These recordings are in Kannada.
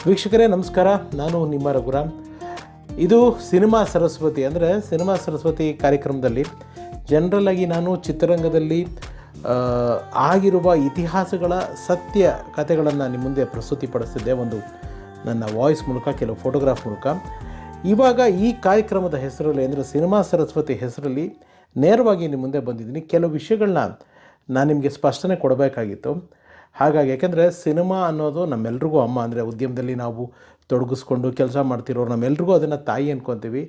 ವೀಕ್ಷಕರೇ ನಮಸ್ಕಾರ. ನಾನು ನಿಮ್ಮ ರಘುರಾಮ್. ಇದು ಸಿನಿಮಾ ಸರಸ್ವತಿ ಅಂದರೆ ಸಿನಿಮಾ ಸರಸ್ವತಿ ಕಾರ್ಯಕ್ರಮದಲ್ಲಿ ಜನರಲ್ಲಾಗಿ ನಾನು ಚಿತ್ರರಂಗದಲ್ಲಿ ಆಗಿರುವ ಇತಿಹಾಸಗಳ ಸತ್ಯ ಕಥೆಗಳನ್ನು ನಿಮ್ಮ ಮುಂದೆ ಪ್ರಸ್ತುತಿಪಡಿಸಿದ್ದೆ, ಒಂದು ನನ್ನ ವಾಯ್ಸ್ ಮೂಲಕ, ಕೆಲವು ಫೋಟೋಗ್ರಾಫ್ ಮೂಲಕ. ಇವಾಗ ಈ ಕಾರ್ಯಕ್ರಮದ ಹೆಸರಲ್ಲಿ ಅಂದರೆ ಸಿನಿಮಾ ಸರಸ್ವತಿ ಹೆಸರಲ್ಲಿ ನೇರವಾಗಿ ನಿಮ್ಮ ಮುಂದೆ ಬಂದಿದ್ದೀನಿ. ಕೆಲವು ವಿಷಯಗಳನ್ನ ನಾನು ನಿಮಗೆ ಸ್ಪಷ್ಟನೆ ಕೊಡಬೇಕಾಗಿತ್ತು. ಹಾಗಾಗಿ ಯಾಕೆಂದರೆ ಸಿನಿಮಾ ಅನ್ನೋದು ನಮ್ಮೆಲ್ರಿಗೂ ಅಮ್ಮ. ಅಂದರೆ ಉದ್ಯಮದಲ್ಲಿ ನಾವು ತೊಡಗಿಸ್ಕೊಂಡು ಕೆಲಸ ಮಾಡ್ತಿರೋರು ನಮ್ಮೆಲ್ರಿಗೂ ಅದನ್ನು ತಾಯಿ ಅಂದ್ಕೊತೀವಿ.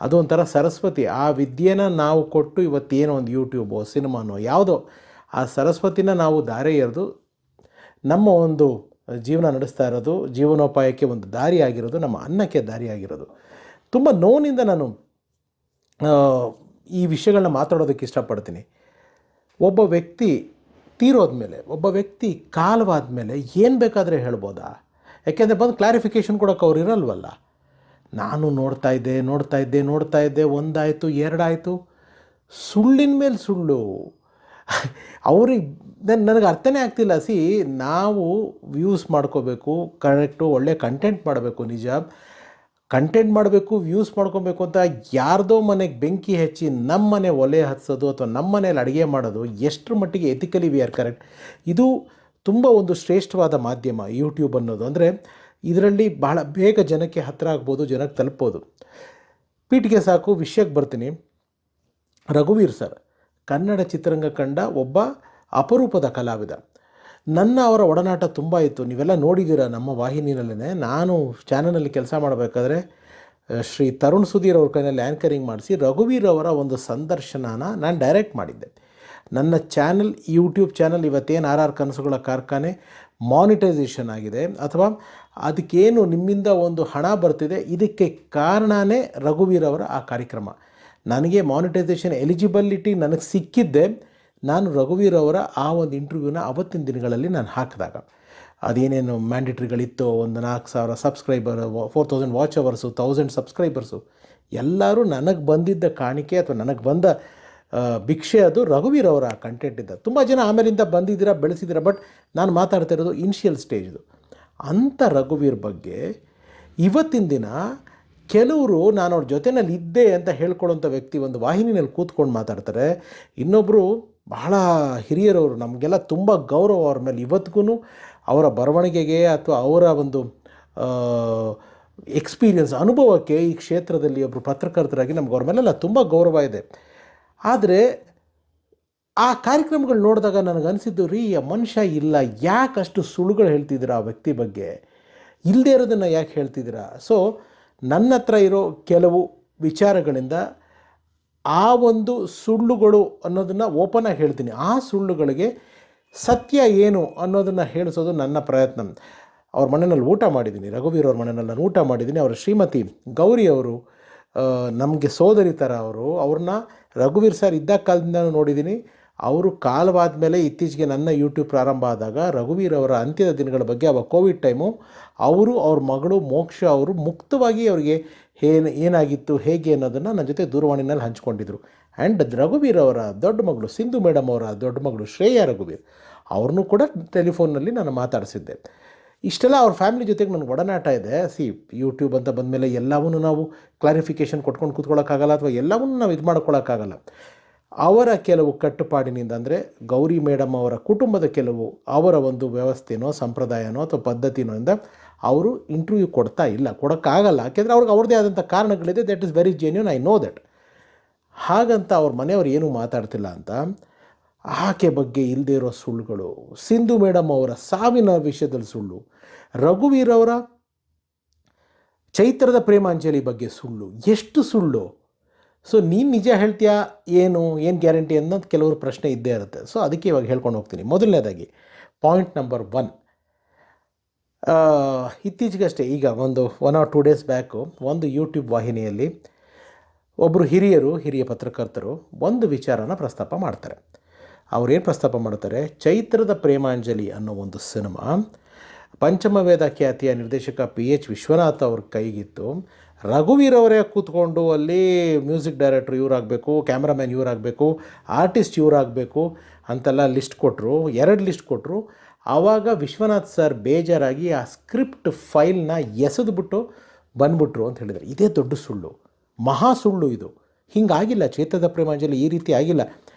ಅದು ಒಂಥರ ಸರಸ್ವತಿ. ಆ ವಿದ್ಯೆನ ನಾವು ಕೊಟ್ಟು ಇವತ್ತೇನೋ ಒಂದು ಯೂಟ್ಯೂಬೋ ಸಿನಿಮಾನೋ ಯಾವುದೋ ಆ ಸರಸ್ವತಿನ ನಾವು ದಾರೆ ಎರೆದು ನಮ್ಮ ಒಂದು ಜೀವನ ನಡೆಸ್ತಾ ಇರೋದು, ಜೀವನೋಪಾಯಕ್ಕೆ ಒಂದು ದಾರಿ ಆಗಿರೋದು, ನಮ್ಮ ಅನ್ನಕ್ಕೆ ದಾರಿ ಆಗಿರೋದು. ತುಂಬ ನೋವಿನಿಂದ ನಾನು ಈ ವಿಷಯಗಳನ್ನ ಮಾತಾಡೋದಕ್ಕೆ ಇಷ್ಟಪಡ್ತೀನಿ. ಒಬ್ಬ ವ್ಯಕ್ತಿ ತೀರೋದ್ಮೇಲೆ, ಒಬ್ಬ ವ್ಯಕ್ತಿ ಕಾಲವಾದ ಮೇಲೆ ಏನು ಬೇಕಾದರೆ ಹೇಳ್ಬೋದಾ? ಯಾಕೆಂದರೆ ಬಂದು ಕ್ಲಾರಿಫಿಕೇಷನ್ ಕೊಡೋಕೆ ಅವ್ರು ಇರಲ್ವಲ್ಲ. ನಾನು ನೋಡ್ತಾ ಇದ್ದೆ, ಒಂದಾಯಿತು, ಎರಡಾಯಿತು, ಸುಳ್ಳಿನ ಮೇಲೆ ಸುಳ್ಳು. ಅವ್ರಿಗೆ ನನಗೆ ಅರ್ಥನೇ ಆಗ್ತಿಲ್ಲ. ನಾವು ವ್ಯೂಸ್ ಮಾಡ್ಕೋಬೇಕು, ಕರೆಕ್ಟು, ಒಳ್ಳೆ ಕಂಟೆಂಟ್ ಮಾಡಬೇಕು, ನಿಜ ಕಂಟೆಂಟ್ ಮಾಡಬೇಕು, ವ್ಯೂಸ್ ಮಾಡ್ಕೊಬೇಕು ಅಂತ ಯಾರ್ದೋ ಮನೆಗೆ ಬೆಂಕಿ ಹಚ್ಚಿ ನಮ್ಮ ಮನೆ ಒಲೆ ಹಚ್ಚೋದು ಅಥವಾ ನಮ್ಮ ಮನೇಲಿ ಅಡುಗೆ ಮಾಡೋದು ಎಷ್ಟರ ಮಟ್ಟಿಗೆ ಎಥಿಕಲಿ ವಿ ಆರ್ ಕರೆಕ್ಟ್? ಇದು ತುಂಬ ಒಂದು ಶ್ರೇಷ್ಠವಾದ ಮಾಧ್ಯಮ ಯೂಟ್ಯೂಬ್ ಅನ್ನೋದು. ಅಂದರೆ ಇದರಲ್ಲಿ ಬಹಳ ಬೇಗ ಜನಕ್ಕೆ ಹತ್ತಿರ ಆಗ್ಬೋದು, ಜನಕ್ಕೆ ತಲುಪ್ಬೋದು. ಪೀಠಿಗೆ ಸಾಕು, ವಿಷಯಕ್ಕೆ ಬರ್ತೀನಿ. ರಘುವೀರ್ ಸರ್ ಕನ್ನಡ ಚಿತ್ರರಂಗ ಕಂಡ ಒಬ್ಬ ಅಪರೂಪದ ಕಲಾವಿದ. ಅವರ ಒಡನಾಟ ತುಂಬ ಇತ್ತು. ನೀವೆಲ್ಲ ನೋಡಿದ್ದೀರ ನಮ್ಮ ವಾಹಿನಿಯಲ್ಲೇ. ನಾನು ಚಾನಲಲ್ಲಿ ಕೆಲಸ ಮಾಡಬೇಕಾದ್ರೆ ಶ್ರೀ ತರುಣ್ ಸುಧೀರ್ ಅವ್ರ ಕೈಯಲ್ಲಿ ಆ್ಯಂಕರಿಂಗ್ ಮಾಡಿಸಿ ರಘುವೀರ್ ಅವರ ಒಂದು ಸಂದರ್ಶನನ ನಾನು ಡೈರೆಕ್ಟ್ ಮಾಡಿದ್ದೆ. ನನ್ನ ಚಾನಲ್, ಯೂಟ್ಯೂಬ್ ಚಾನಲ್ ಇವತ್ತೇನು RR ಕನಸುಗಳ ಕಾರ್ಖಾನೆ ಮಾನಿಟೈಸೇಷನ್ ಆಗಿದೆ ಅಥವಾ ಅದಕ್ಕೇನು ನಿಮ್ಮಿಂದ ಒಂದು ಹಣ ಬರ್ತಿದೆ, ಇದಕ್ಕೆ ಕಾರಣವೇ ರಘುವೀರ್ ಅವರ ಆ ಕಾರ್ಯಕ್ರಮ. ನನಗೆ ಮಾನಿಟೈಸೇಷನ್ ಎಲಿಜಿಬಿಲಿಟಿ ನನಗೆ ಸಿಕ್ಕಿದ್ದೆ ನಾನು ರಘುವೀರ್ ಅವರ ಆ ಒಂದು ಇಂಟರ್ವ್ಯೂನ ಅವತ್ತಿನ ದಿನಗಳಲ್ಲಿ ನಾನು ಹಾಕಿದಾಗ. ಅದೇನೇನು ಮ್ಯಾಂಡೇಟ್ರಿಗಳಿತ್ತು, ಒಂದು 4,000 ಸಬ್ಸ್ಕ್ರೈಬರ್, 4,000 ವಾಚ್ ಅವರ್ಸು, 1,000 ಸಬ್ಸ್ಕ್ರೈಬರ್ಸು, ಎಲ್ಲರೂ ನನಗೆ ಬಂದಿದ್ದ ಕಾಣಿಕೆ ಅಥವಾ ನನಗೆ ಬಂದ ಭಿಕ್ಷೆ ಅದು ರಘುವೀರ್ ಅವರ ಕಂಟೆಂಟ್ ಇದ್ದ. ತುಂಬ ಜನ ಆಮೇಲಿಂದ ಬಂದಿದ್ದೀರಾ, ಬೆಳೆಸಿದ್ದೀರಾ, ಬಟ್ ನಾನು ಮಾತಾಡ್ತಾ ಇರೋದು ಇನಿಷಿಯಲ್ ಸ್ಟೇಜ್ದು. ಅಂಥ ರಘುವೀರ್ ಬಗ್ಗೆ ಇವತ್ತಿನ ದಿನ ಕೆಲವರು ನಾನು ಅವ್ರ ಜೊತೆಯಲ್ಲಿ ಇದ್ದೆ ಅಂತ ಹೇಳ್ಕೊಳ್ಳೋಂಥ ವ್ಯಕ್ತಿ ಒಂದು ವಾಹಿನಿಯಲ್ಲಿ ಕೂತ್ಕೊಂಡು ಮಾತಾಡ್ತಾರೆ. ಇನ್ನೊಬ್ಬರು ಬಹಳ ಹಿರಿಯರವರು, ನಮಗೆಲ್ಲ ತುಂಬ ಗೌರವ ಅವ್ರ ಮೇಲೆ. ಇವತ್ತಿಗೂ ಅವರ ಬರವಣಿಗೆಗೆ ಅಥವಾ ಅವರ ಒಂದು ಎಕ್ಸ್ಪೀರಿಯನ್ಸ್, ಅನುಭವಕ್ಕೆ ಈ ಕ್ಷೇತ್ರದಲ್ಲಿ ಒಬ್ಬರು ಪತ್ರಕರ್ತರಾಗಿ ನಮ್ಗೆ ಅವ್ರ ಮೇಲೆಲ್ಲ ತುಂಬ ಗೌರವ ಇದೆ. ಆದರೆ ಆ ಕಾರ್ಯಕ್ರಮಗಳು ನೋಡಿದಾಗ ನನಗನ್ಸಿದ್ದು, ಆ ಮನುಷ್ಯ ಇಲ್ಲ, ಯಾಕಷ್ಟು ಸುಳ್ಳುಗಳು ಹೇಳ್ತಿದ್ದೀರಾ ಆ ವ್ಯಕ್ತಿ ಬಗ್ಗೆ, ಇಲ್ಲದೇ ಇರೋದನ್ನು ಯಾಕೆ ಹೇಳ್ತಿದ್ದೀರಾ? ಸೊ ನನ್ನ ಹತ್ರ ಇರೋ ಕೆಲವು ವಿಚಾರಗಳಿಂದ ಆ ಒಂದು ಸುಳ್ಳುಗಳು ಅನ್ನೋದನ್ನು ಓಪನ್ ಆಗಿ ಹೇಳ್ತೀನಿ. ಆ ಸುಳ್ಳುಗಳಿಗೆ ಸತ್ಯ ಏನು ಅನ್ನೋದನ್ನು ಹೇಳಿಸೋದು ನನ್ನ ಪ್ರಯತ್ನ. ಅವ್ರ ಮನೆಯಲ್ಲಿ ಊಟ ಮಾಡಿದ್ದೀನಿ, ರಘುವೀರ್ ಅವ್ರ ಮನೆಯಲ್ಲಿ ನಾನು ಊಟ ಮಾಡಿದ್ದೀನಿ. ಅವರ ಶ್ರೀಮತಿ ಗೌರಿ ಅವರು ನಮಗೆ ಸೋದರಿ ಥರ ಅವರು. ಅವ್ರನ್ನ ರಘುವೀರ್ ಸರ್ ಇದ್ದ ಕಾಲದಿಂದ ನೋಡಿದ್ದೀನಿ. ಅವರು ಕಾಲವಾದ ಮೇಲೆ ಇತ್ತೀಚೆಗೆ ನನ್ನ ಯೂಟ್ಯೂಬ್ ಪ್ರಾರಂಭ ಆದಾಗ ರಘುವೀರ್ ಅವರ ಅಂತ್ಯದ ದಿನಗಳ ಬಗ್ಗೆ, ಅವಾಗ ಕೋವಿಡ್ ಟೈಮು, ಅವರು ಅವ್ರ ಮಗಳು ಮೋಕ್ಷ ಅವರು ಮುಕ್ತವಾಗಿ ಅವರಿಗೆ ಏನಾಗಿತ್ತು ಹೇಗೆ ಅನ್ನೋದನ್ನು ನನ್ನ ಜೊತೆ ದೂರವಾಣಿನಲ್ಲಿ ಹಂಚ್ಕೊಂಡಿದ್ರು. ಆ್ಯಂಡ್ ರಘುವೀರ್ ಅವರ ದೊಡ್ಡ ಮಗಳು ಸಿಂಧು ಮೇಡಮ್ ಅವರ ದೊಡ್ಡ ಮಗಳು ಶ್ರೇಯಾ ರಘುವೀರ್ ಅವ್ರನ್ನೂ ಕೂಡ ಟೆಲಿಫೋನ್ನಲ್ಲಿ ನಾನು ಮಾತಾಡಿಸಿದ್ದೆ. ಇಷ್ಟೆಲ್ಲ ಅವ್ರ ಫ್ಯಾಮಿಲಿ ಜೊತೆಗೆ ನನಗೆ ಒಡನಾಟ ಇದೆ. ಯೂಟ್ಯೂಬ್ ಅಂತ ಬಂದಮೇಲೆ ಎಲ್ಲವನ್ನೂ ನಾವು ಕ್ಲಾರಿಫಿಕೇಷನ್ ಕೊಟ್ಕೊಂಡು ಕೂತ್ಕೊಳ್ಳೋಕ್ಕಾಗಲ್ಲ, ಅಥವಾ ಎಲ್ಲವನ್ನೂ ನಾವು ಇದು ಮಾಡ್ಕೊಳ್ಳೋಕ್ಕಾಗಲ್ಲ. ಅವರ ಕೆಲವು ಕಟ್ಟುಪಾಡಿನಿಂದ, ಅಂದರೆ ಗೌರಿ ಮೇಡಮ್ ಅವರ ಕುಟುಂಬದ ಕೆಲವು ಅವರ ಒಂದು ವ್ಯವಸ್ಥೆನೋ ಸಂಪ್ರದಾಯನೋ ಅಥವಾ ಪದ್ಧತಿನೋ ಇಂದ ಅವರು ಇಂಟರ್ವ್ಯೂ ಕೊಡೋಕ್ಕಾಗಲ್ಲ. ಯಾಕೆಂದರೆ ಅವ್ರಿಗೆ ಅವ್ರದ್ದೇ ಆದಂಥ ಕಾರಣಗಳಿದೆ. That is very genuine, I know that. ಹಾಗಂತ ಅವ್ರ ಮನೆಯವರು ಏನೂ ಮಾತಾಡ್ತಿಲ್ಲ ಅಂತ ಆಕೆ ಬಗ್ಗೆ ಇಲ್ಲದೇ ಇರೋ ಸುಳ್ಳುಗಳು, ಸಿಂಧು ಮೇಡಮ್ ಅವರ ಸಾವಿನ ವಿಷಯದಲ್ಲಿ ಸುಳ್ಳು, ರಘುವೀರ್ ಅವರ ಚೈತ್ರದ ಪ್ರೇಮಾಂಜಲಿ ಬಗ್ಗೆ ಸುಳ್ಳು, ಎಷ್ಟು ಸುಳ್ಳು. ಸೊ ನೀನು ನಿಜ ಹೇಳ್ತೀಯಾ, ಏನು ಗ್ಯಾರಂಟಿ ಅನ್ನೋದು ಕೆಲವರು ಪ್ರಶ್ನೆ ಇದ್ದೇ ಇರುತ್ತೆ. ಸೊ ಅದಕ್ಕೆ ಇವಾಗ ಹೇಳ್ಕೊಂಡು ಹೋಗ್ತೀನಿ. ಮೊದಲನೇದಾಗಿ ಪಾಯಿಂಟ್ ನಂಬರ್ 1, ಇತ್ತೀಚೆಗಷ್ಟೇ ಈಗ ಒಂದು 1 or 2 ಡೇಸ್ ಬ್ಯಾಕು ಒಂದು ಯೂಟ್ಯೂಬ್ ವಾಹಿನಿಯಲ್ಲಿ ಒಬ್ಬರು ಹಿರಿಯ ಪತ್ರಕರ್ತರು ಒಂದು ವಿಚಾರನ ಪ್ರಸ್ತಾಪ ಮಾಡ್ತಾರೆ. ಅವರೇನು ಪ್ರಸ್ತಾಪ ಮಾಡ್ತಾರೆ? ಚೈತ್ರದ ಪ್ರೇಮಾಂಜಲಿ ಅನ್ನೋ ಒಂದು ಸಿನಿಮಾ ಪಂಚಮವೇದ ಖ್ಯಾತಿಯ ನಿರ್ದೇಶಕ PH ವಿಶ್ವನಾಥ್ ಅವ್ರ ಕೈಗಿತ್ತು. ರಘುವೀರ್ ಅವರೇ ಕೂತ್ಕೊಂಡು ಅಲ್ಲಿ ಮ್ಯೂಸಿಕ್ ಡೈರೆಕ್ಟ್ರ್ ಇವರಾಗಬೇಕು, ಕ್ಯಾಮ್ರಾಮ್ಯಾನ್ ಇವರಾಗಬೇಕು, ಆರ್ಟಿಸ್ಟ್ ಇವರಾಗಬೇಕು ಅಂತೆಲ್ಲ ಲಿಸ್ಟ್ ಕೊಟ್ಟರು. 2 ಲಿಸ್ಟ್ ಕೊಟ್ಟರು. ಆವಾಗ ವಿಶ್ವನಾಥ್ ಸರ್ ಬೇಜಾರಾಗಿ ಆ ಸ್ಕ್ರಿಪ್ಟ್ ಫೈಲ್ನ ಎಸೆದುಬಿಟ್ಟು ಬಂದ್ಬಿಟ್ರು ಅಂತ ಹೇಳಿದ್ದಾರೆ. ಇದೇ ದೊಡ್ಡ ಸುಳ್ಳು, ಮಹಾ ಸುಳ್ಳು ಇದು. ಹೀಗಾಗಿಲ್ಲ. ಚೈತ್ರದ ಪ್ರೇಮಾಂಜಲಿ ಈ ರೀತಿ ಆಗಿಲ್ಲ.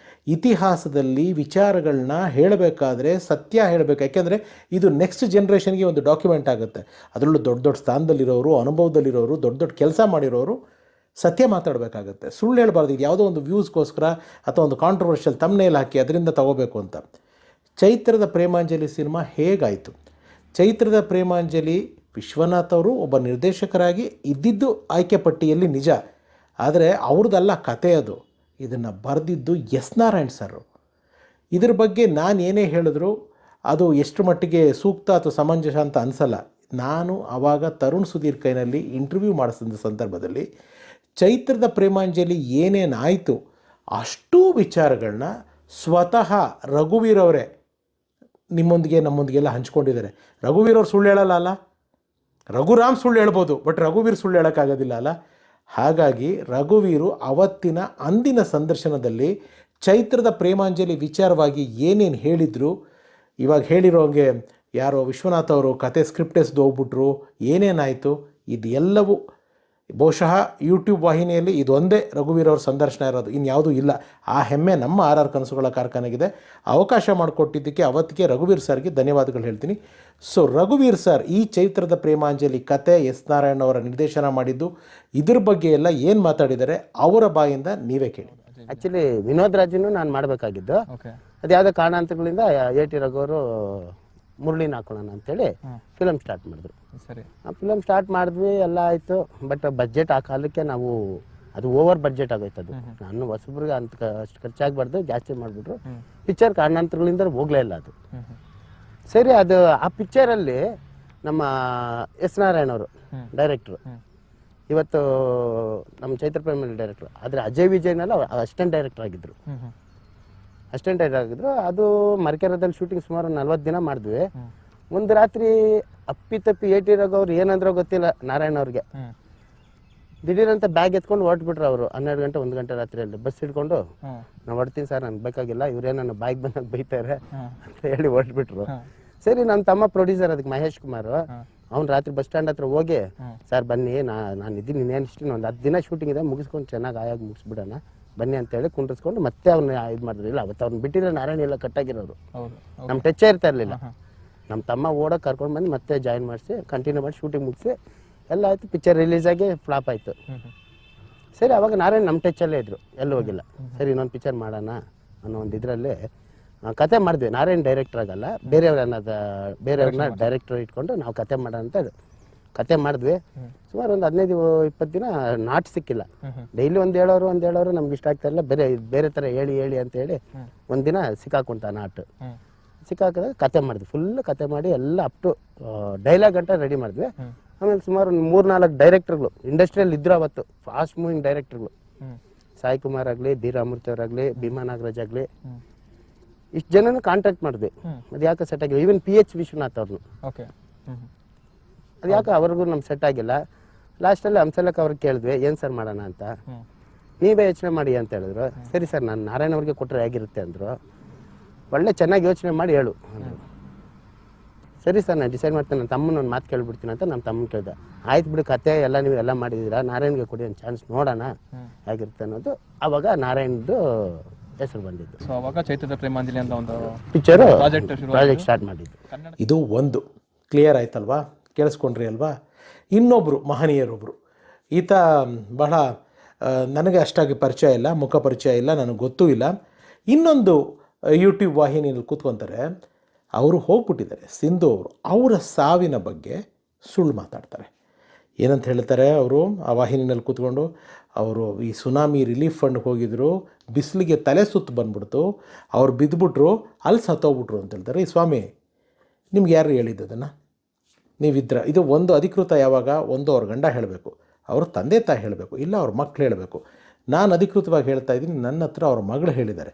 ಇತಿಹಾಸದಲ್ಲಿ ವಿಚಾರಗಳನ್ನ ಹೇಳಬೇಕಾದ್ರೆ ಸತ್ಯ ಹೇಳಬೇಕು. ಯಾಕೆಂದರೆ ಇದು ನೆಕ್ಸ್ಟ್ ಜನ್ರೇಷನ್ಗೆ ಒಂದು ಡಾಕ್ಯುಮೆಂಟ್ ಆಗುತ್ತೆ. ಅದರಲ್ಲೂ ದೊಡ್ಡ ದೊಡ್ಡ ಸ್ಥಾನದಲ್ಲಿರೋರು, ಅನುಭವದಲ್ಲಿರೋರು, ದೊಡ್ಡ ದೊಡ್ಡ ಕೆಲಸ ಮಾಡಿರೋರು ಸತ್ಯ ಮಾತಾಡಬೇಕಾಗತ್ತೆ. ಸುಳ್ಳು ಹೇಳಬಾರ್ದು. ಇದು ಯಾವುದೋ ಒಂದು ವ್ಯೂಸ್ಗೋಸ್ಕರ ಅಥವಾ ಒಂದು ಕಾಂಟ್ರವರ್ಷಿಯಲ್ ತಮ್ನೇಲ್ ಹಾಕಿ ಅದರಿಂದ ತಗೋಬೇಕು ಅಂತ. ಚೈತ್ರದ ಪ್ರೇಮಾಂಜಲಿ ಸಿನಿಮಾ ಹೇಗಾಯಿತು? ಚೈತ್ರದ ಪ್ರೇಮಾಂಜಲಿ ವಿಶ್ವನಾಥ್ ಅವರು ಒಬ್ಬ ನಿರ್ದೇಶಕರಾಗಿ ಇದ್ದಿದ್ದು ಆಯ್ಕೆ ಪಟ್ಟಿಯಲ್ಲಿ ನಿಜ. ಆದರೆ ಅವ್ರದ್ದಲ್ಲ ಕತೆ ಅದು. ಇದನ್ನು ಬರೆದಿದ್ದು ಎಸ್ ನಾರಾಯಣ್ ಸರ್. ಇದ್ರ ಬಗ್ಗೆ ನಾನು ಏನೇ ಹೇಳಿದ್ರು ಅದು ಎಷ್ಟು ಮಟ್ಟಿಗೆ ಸೂಕ್ತ ಅಥವಾ ಸಮಂಜಸ ಅಂತ ಅನಿಸಲ್ಲ. ನಾನು ಆವಾಗ ತರುಣ್ ಸುಧೀರ್ ಕೈನಲ್ಲಿ ಇಂಟರ್ವ್ಯೂ ಮಾಡಿಸಿದ ಸಂದರ್ಭದಲ್ಲಿ ಚೈತ್ರದ ಪ್ರೇಮಾಂಜಲಿ ಏನೇನಾಯಿತು ಅಷ್ಟೂ ವಿಚಾರಗಳನ್ನ ಸ್ವತಃ ರಘುವೀರ್ ಅವರೇ ನಿಮ್ಮೊಂದಿಗೆ ನಮ್ಮೊಂದಿಗೆಲ್ಲ ಹಂಚ್ಕೊಂಡಿದ್ದಾರೆ. ರಘುವೀರ್ ಅವ್ರು ಸುಳ್ಳು ಹೇಳಲ್ಲ ಅಲ್ಲ, ರಘುರಾಮ್ ಸುಳ್ಳು ಹೇಳ್ಬೋದು, ಬಟ್ ರಘುವೀರ್ ಸುಳ್ಳು ಹೇಳೋಕ್ಕಾಗೋದಿಲ್ಲ ಅಲ್ಲ. ಹಾಗಾಗಿ ರಘುವೀರು ಅವತ್ತಿನ ಅಂದಿನ ಸಂದರ್ಶನದಲ್ಲಿ ಚೈತ್ರದ ಪ್ರೇಮಾಂಜಲಿ ವಿಚಾರವಾಗಿ ಏನೇನು ಹೇಳಿದರು, ಇವಾಗ ಹೇಳಿರೋಂಗೆ ಯಾರೋ ವಿಶ್ವನಾಥ್ ಅವರು ಕತೆ ಸ್ಕ್ರಿಪ್ಟ್ ಎಸ್ದು ಹೋಗ್ಬಿಟ್ರು, ಏನೇನಾಯಿತು, ಇದೆಲ್ಲವೂ ಬಹುಶಃ ಯೂಟ್ಯೂಬ್ ವಾಹಿನಿಯಲ್ಲಿ ಇದೊಂದೇ ರಘುವೀರ್ ಅವ್ರ ಸಂದರ್ಶನ ಇರೋದು, ಇನ್ಯಾವುದೂ ಇಲ್ಲ. ಆ ಹೆಮ್ಮೆ ನಮ್ಮ RR ಕನಸುಗಳ ಕಾರ್ಖಾನೆಗಿದೆ. ಅವಕಾಶ ಮಾಡಿಕೊಟ್ಟಿದ್ದಕ್ಕೆ ಅವತ್ತಿಗೆ ರಘುವೀರ್ ಸರ್ಗೆ ಧನ್ಯವಾದಗಳು ಹೇಳ್ತೀನಿ. ಸೊ ರಘುವೀರ್ ಸರ್ ಈ ಚೈತ್ರದ ಪ್ರೇಮಾಂಜಲಿ ಕತೆ ಎಸ್ ನಾರಾಯಣ್ ಅವರ ನಿರ್ದೇಶನ ಮಾಡಿದ್ದು, ಇದ್ರ ಬಗ್ಗೆ ಎಲ್ಲ ಏನು ಮಾತಾಡಿದ್ದಾರೆ ಅವರ ಬಾಯಿಂದ ನೀವೇ ಕೇಳಿ. ಆ್ಯಕ್ಚುಲಿ ವಿನೋದ್ ರಾಜನ್ನು ನಾನು ಮಾಡಬೇಕಾಗಿದ್ದು, ಅದು ಯಾವುದೋ ಕಾರಣಾಂತರಗಳಿಂದ AT ರಘು ಅವರು ಮುರಳಿನ ಹಾಕೊಳ್ಳೋಣ ಅಂತೇಳಿ ಫಿಲಮ್ ಸ್ಟಾರ್ಟ್ ಮಾಡಿದ್ರು. ಸರಿ, ಆ ಫಿಲಮ್ ಸ್ಟಾರ್ಟ್ ಮಾಡಿದ್ವಿ, ಎಲ್ಲ ಆಯಿತು. ಬಟ್ ಬಡ್ಜೆಟ್ ಆ ಕಾಲಕ್ಕೆ ನಾವು ಅದು ಓವರ್ ಬಡ್ಜೆಟ್ ಆಗೋಯ್ತು. ಅದು ನಾನು ಹೊಸಬ್ರಿಗೆ ಅಂತ ಅಷ್ಟು ಖರ್ಚಾಗಬಾರ್ದು, ಜಾಸ್ತಿ ಮಾಡಿಬಿಟ್ರು. ಪಿಕ್ಚರ್ ಕಾರಣಾಂತರಗಳಿಂದ ಹೋಗಲೇ ಇಲ್ಲ ಅದು. ಸರಿ, ಅದು ಆ ಪಿಕ್ಚರಲ್ಲಿ ನಮ್ಮ ಎಸ್ ನಾರಾಯಣ್ ಅವರು ಡೈರೆಕ್ಟ್ರು, ಇವತ್ತು ನಮ್ಮ ಚೈತ್ರ ಪ್ರೇಮಲ್ಲಿ ಡೈರೆಕ್ಟ್ರು. ಆದರೆ ಅಜಯ್ ವಿಜಯ್ನೆಲ್ಲ ಅಸಿಸ್ಟೆಂಟ್ ಡೈರೆಕ್ಟರ್ ಆಗಿದ್ರು. ಅಸಿಸ್ಟೆಂಟ್ ಡೈರೆಕ್ಟರ್ ಆಗಿದ್ರು. ಅದು ಮರಕೆರದಲ್ಲಿ ಶೂಟಿಂಗ್ ಸುಮಾರು 40 ದಿನ ಮಾಡಿದ್ವಿ. ಒಂದು ರಾತ್ರಿ ಅಪ್ಪಿತಪ್ಪಿ AT ರಘು ಅವ್ರು ಏನಂದ್ರೋ ಗೊತ್ತಿಲ್ಲ ನಾರಾಯಣ್ ಅವ್ರಿಗೆ, ದಿಢೀರಂತ ಬ್ಯಾಗ್ ಎತ್ಕೊಂಡು ಹೊರಟ್ಬಿಟ್ರು ಅವರು. 12 ಗಂಟೆ 1 ಗಂಟೆ ರಾತ್ರಿಯಲ್ಲಿ ಬಸ್ ಹಿಡ್ಕೊಂಡು, ನಾವು ಹೊಡ್ತೀನಿ ಸರ್, ನನಗೆ ಬೇಕಾಗಿಲ್ಲ, ಇವರೇ ನನ್ನ ಬಾಯಿಗೆ ಬಂದಾಗ ಬೈತಾರೆ ಅಂತ ಹೇಳಿ ಹೊರಟ್ಬಿಟ್ರು. ಸರಿ, ನನ್ನ ತಮ್ಮ ಪ್ರೊಡ್ಯೂಸರ್ ಅದಕ್ಕೆ ಮಹೇಶ್ ಕುಮಾರ್, ಅವ್ನು ರಾತ್ರಿ ಬಸ್ ಸ್ಟ್ಯಾಂಡ್ ಹತ್ರ ಹೋಗಿ, ಸರ್ ಬನ್ನಿ, ನಾನು ಇದ್ದೀನಿ, ಇನ್ನೇನು ಇಷ್ಟು ಒಂದು 10 ದಿನ ಶೂಟಿಂಗ್ ಇದೆ, ಮುಗಿಸ್ಕೊಂಡು ಚೆನ್ನಾಗಿ ಆಯಾಗಿ ಮುಗಿಸ್ಬಿಡೋಣ ಬನ್ನಿ ಅಂತೇಳಿ ಕುಂಡ್ರಿಸ್ಕೊಂಡು ಮತ್ತೆ ಅವ್ನ ಇದು ಮಾಡಿದ್ರು. ಇಲ್ಲ, ಅವತ್ತು ಅವ್ನು ಬಿಟ್ಟಿದ್ರೆ ನಾರಾಯಣ ಎಲ್ಲ ಕಟ್ಟಾಗಿರೋರು, ನಮ್ಮ ಟಚ್ಚೇ ಇರ್ತಾ ಇರಲಿಲ್ಲ. ನಮ್ಮ ತಮ್ಮ ಓಡೋಕೆ ಕರ್ಕೊಂಡು ಬಂದು ಮತ್ತೆ ಜಾಯಿನ್ ಮಾಡಿಸಿ ಕಂಟಿನ್ಯೂ ಮಾಡಿ ಶೂಟಿಂಗ್ ಮುಗಿಸಿ ಎಲ್ಲ ಆಯಿತು. ಪಿಕ್ಚರ್ ರಿಲೀಸ್ ಆಗಿ ಫ್ಲಾಪ್ ಆಯಿತು. ಸರಿ, ಅವಾಗ ನಾರಾಯಣ್ ನಮ್ಮ ಟಚ್ಚಲ್ಲೇ ಇದ್ರು, ಎಲ್ಲೂ ಹೋಗಿಲ್ಲ. ಸರಿ, ಇನ್ನೊಂದು ಪಿಕ್ಚರ್ ಮಾಡೋಣ ಅನ್ನೋ ಒಂದು ಇದರಲ್ಲಿ ಕತೆ ಮಾಡಿದ್ವಿ. ನಾರಾಯಣ್ ಡೈರೆಕ್ಟರ್ ಆಗಲ್ಲ, ಬೇರೆಯವ್ರನ್ನ ಡೈರೆಕ್ಟರ್ ಇಟ್ಕೊಂಡು ನಾವು ಕತೆ ಮಾಡೋಣ ಅಂತ ಕತೆ ಮಾಡಿದ್ವಿ. ಸುಮಾರು ಒಂದು 15-20 ದಿನ ನಾಟ್ ಸಿಕ್ಕಿಲ್ಲ. ಡೈಲಿ ಒಂದು ಹೇಳೋರು ನಮ್ಗೆ ಇಷ್ಟ ಆಗ್ತಾ ಇಲ್ಲ, ಬೇರೆ ಥರ ಹೇಳಿ ಅಂತ ಹೇಳಿ ಒಂದಿನ ಸಿಕ್ಕಾಕೊಂತ ನಾಟ್ ಸಿಕ್ಕಾಕಿದಾಗ ಕತೆ ಮಾಡಿದ್ವಿ. ಫುಲ್ ಕತೆ ಮಾಡಿ ಎಲ್ಲ ಅಪ್ ಟು ಡೈಲಾಗ್ ಗಂಟ ರೆಡಿ ಮಾಡಿದ್ವಿ. ಆಮೇಲೆ ಸುಮಾರು 3-4 ಡೈರೆಕ್ಟರ್ಗಳು ಇಂಡಸ್ಟ್ರಿಯಲ್ ಇದ್ರು ಅವತ್ತು, ಫಾಸ್ಟ್ ಮೂವಿಂಗ್ ಡೈರೆಕ್ಟರ್ಗಳು. ಸಾಯಿ ಕುಮಾರ್ ಆಗಲಿ, ಡಿ ರಾಮೂರ್ತಿ ಅವರಾಗಲಿ, ಭೀಮಾ ನಾಗರಾಜ್ ಆಗಲಿ, ಇಷ್ಟು ಜನನ ಕಾಂಟ್ಯಾಕ್ಟ್ ಮಾಡಿದ್ವಿ. ಅದು ಯಾಕೆ ಸೆಟ್ ಆಗಿಲ್ಲ. ಈವನ್ PH ವಿಶ್ವನಾಥ್ ಅವ್ರನ್ನು, ಅದು ಯಾಕೆ ಅವ್ರಿಗೂ ನಮ್ಗೆ ಸೆಟ್ ಆಗಿಲ್ಲ. ಲಾಸ್ಟಲ್ಲಿ ಹಂಸಲೇಖ ಅವ್ರಿಗೆ ಕೇಳಿದ್ವಿ, ಏನು ಸರ್ ಮಾಡೋಣ ಅಂತ, ನೀವೇ ಯೋಚನೆ ಮಾಡಿ ಅಂತ ಹೇಳಿದ್ರು. ಸರಿ ಸರ್, ನಾನು ನಾರಾಯಣ್ ಅವ್ರಿಗೆ ಕೊಟ್ಟರೆ ಹೇಗಿರುತ್ತೆ ಅಂದರು. ಒಳ್ಳೆ ಚೆನ್ನಾಗಿ ಯೋಚನೆ ಮಾಡಿ ಹೇಳು ಅಂದರು. ಸರಿ ಸರ್, ನಾನು ಡಿಸೈಡ್ ಮಾಡ್ತೀನಿ, ನನ್ನ ತಮ್ಮನ ಒಂದು ಮಾತು ಕೇಳ್ಬಿಡ್ತೀನಿ ಅಂತ ನಮ್ಮ ತಮ್ಮನ ಕೇಳ್ದೆ. ಆಯ್ತು ಬಿಡು, ಕತೆ ಎಲ್ಲ ನೀವು ಎಲ್ಲ ಮಾಡಿದ್ದೀರಾ, ನಾರಾಯಣ್ಗೆ ಕೊಡಿ ಒಂದು ಚಾನ್ಸ್, ನೋಡೋಣ ಹೇಗಿರುತ್ತೆ ಅನ್ನೋದು. ಆವಾಗ ನಾರಾಯಣ್ದು ಹೆಸರು ಬಂದಿದ್ದು. ಸೊ ಅವಾಗ ಚೈತ್ರದ ಪ್ರೇಮಾಂಜಲಿ ಅಂತ ಒಂದು ಪಿಕ್ಚರು ಪ್ರಾಜೆಕ್ಟ್ ಸ್ಟಾರ್ಟ್ ಮಾಡಿದ್ದು. ಇದು ಒಂದು ಕ್ಲಿಯರ್ ಆಯ್ತಲ್ವಾ, ಕೇಳಿಸ್ಕೊಂಡ್ರಿ ಅಲ್ವಾ. ಇನ್ನೊಬ್ಬರು ಮಹನೀಯರೊಬ್ಬರು, ಈತ ಬಹಳ ನನಗೆ ಅಷ್ಟಾಗಿ ಪರಿಚಯ ಇಲ್ಲ, ಮುಖ ಪರಿಚಯ ಇಲ್ಲ, ನನಗೆ ಗೊತ್ತೂ ಇಲ್ಲ. ಇನ್ನೊಂದು ಯೂಟ್ಯೂಬ್ ವಾಹಿನಿಯಲ್ಲಿ ಕೂತ್ಕೊತಾರೆ, ಅವರು ಹೋಗ್ಬಿಟ್ಟಿದ್ದಾರೆ, ಸಿಂಧು ಅವರು. ಅವರ ಸಾವಿನ ಬಗ್ಗೆ ಸುಳ್ಳು ಮಾತಾಡ್ತಾರೆ. ಏನಂತ ಹೇಳ್ತಾರೆ ಅವರು ಆ ವಾಹಿನಿಯಲ್ಲಿ ಕೂತ್ಕೊಂಡು, ಅವರು ಈ ಸುನಾಮಿ ರಿಲೀಫ್ ಫಂಡ್ಗೆ ಹೋಗಿದ್ರು, ಬಿಸಿಲಿಗೆ ತಲೆ ಸುತ್ತು ಬಂದ್ಬಿಡ್ತು, ಅವ್ರು ಬಿದ್ದುಬಿಟ್ರು, ಅಲ್ಲಿ ಸತ್ತೋಗ್ಬಿಟ್ರು ಅಂತ ಹೇಳ್ತಾರೆ. ಈ ಸ್ವಾಮಿ, ನಿಮ್ಗೆ ಯಾರು ಹೇಳಿದ್ದು ಅದನ್ನು? ನೀವಿದ್ರ ಇದು ಒಂದು ಅಧಿಕೃತ ಯಾವಾಗ ಒಂದು ಅವ್ರ ಗಂಡ ಹೇಳಬೇಕು, ಅವ್ರ ತಂದೆ ತಾಯಿ ಹೇಳಬೇಕು, ಇಲ್ಲ ಅವ್ರ ಮಕ್ಕಳು ಹೇಳಬೇಕು. ನಾನು ಅಧಿಕೃತವಾಗಿ ಹೇಳ್ತಾ ಇದ್ದೀನಿ, ನನ್ನ ಹತ್ರ ಅವ್ರ ಮಗಳು ಹೇಳಿದ್ದಾರೆ.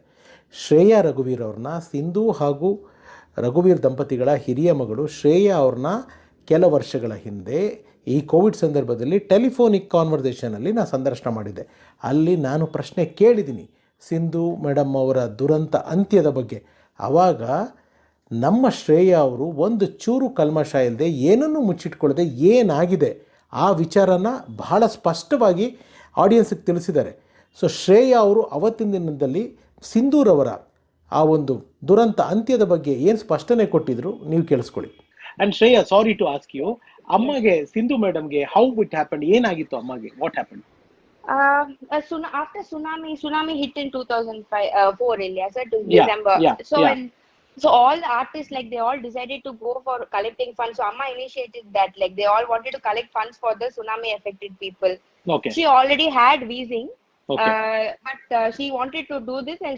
ಶ್ರೇಯಾ ರಘುವೀರ್ ಅವ್ರನ್ನ, ಸಿಂಧು ಹಾಗೂ ರಘುವೀರ್ ದಂಪತಿಗಳ ಹಿರಿಯ ಮಗಳು ಶ್ರೇಯಾ ಅವ್ರನ್ನ ಕೆಲ ವರ್ಷಗಳ ಹಿಂದೆ ಈ ಕೋವಿಡ್ ಸಂದರ್ಭದಲ್ಲಿ ಟೆಲಿಫೋನಿಕ್ ಕಾನ್ವರ್ಸೇಷನಲ್ಲಿ ನಾನು ಸಂದರ್ಶನ ಮಾಡಿದ್ದೆ. ಅಲ್ಲಿ ನಾನು ಪ್ರಶ್ನೆ ಕೇಳಿದ್ದೀನಿ ಸಿಂಧು ಮೇಡಮ್ ಅವರ ದುರಂತ ಅಂತ್ಯದ ಬಗ್ಗೆ. ಆವಾಗ ನಮ್ಮ ಶ್ರೇಯಾ ಅವರು ಒಂದು ಚೂರು ಕಲ್ಮಶ ಇಲ್ಲದೆ ಏನನ್ನೂ ಮುಚ್ಚಿಟ್ಕೊಳ್ಳದೆ ಏನಾಗಿದೆ ಆ ವಿಚಾರನ ಬಹಳ ಸ್ಪಷ್ಟವಾಗಿ ಆಡಿಯನ್ಸಿಗೆ ತಿಳಿಸಿದ್ದಾರೆ. ಸೊ ಶ್ರೇಯಾ ಅವರು ಅವತ್ತಿನ ದಿನದಲ್ಲಿ ಸಿಂಧೂರವರ ಆ ಒಂದು ದುರಂತ ಅಂತ್ಯದ ಬಗ್ಗೆ ಏನು ಸ್ಪಷ್ಟನೆ ಕೊಟ್ಟಿದ್ರು ನೀವು ಕೇಳಿಸ್ಕೊಳ್ಳಿ. And Shreya, sorry to ask you, ಅಮ್ಮಗೆ ಸಿಂಧು ಮೇಡಮ್ಗೆ how it happened? ಏನಾಗಿತ್ತು ಅಮ್ಮಗೆ? What happened? After tsunami hit in 2004 India, so it was December. So all the artists, like, they all decided to go for collecting funds. So Amma initiated that, like, they all wanted to collect funds for the tsunami affected people. Okay. She already had wheezing. Okay. But she wanted to do this, and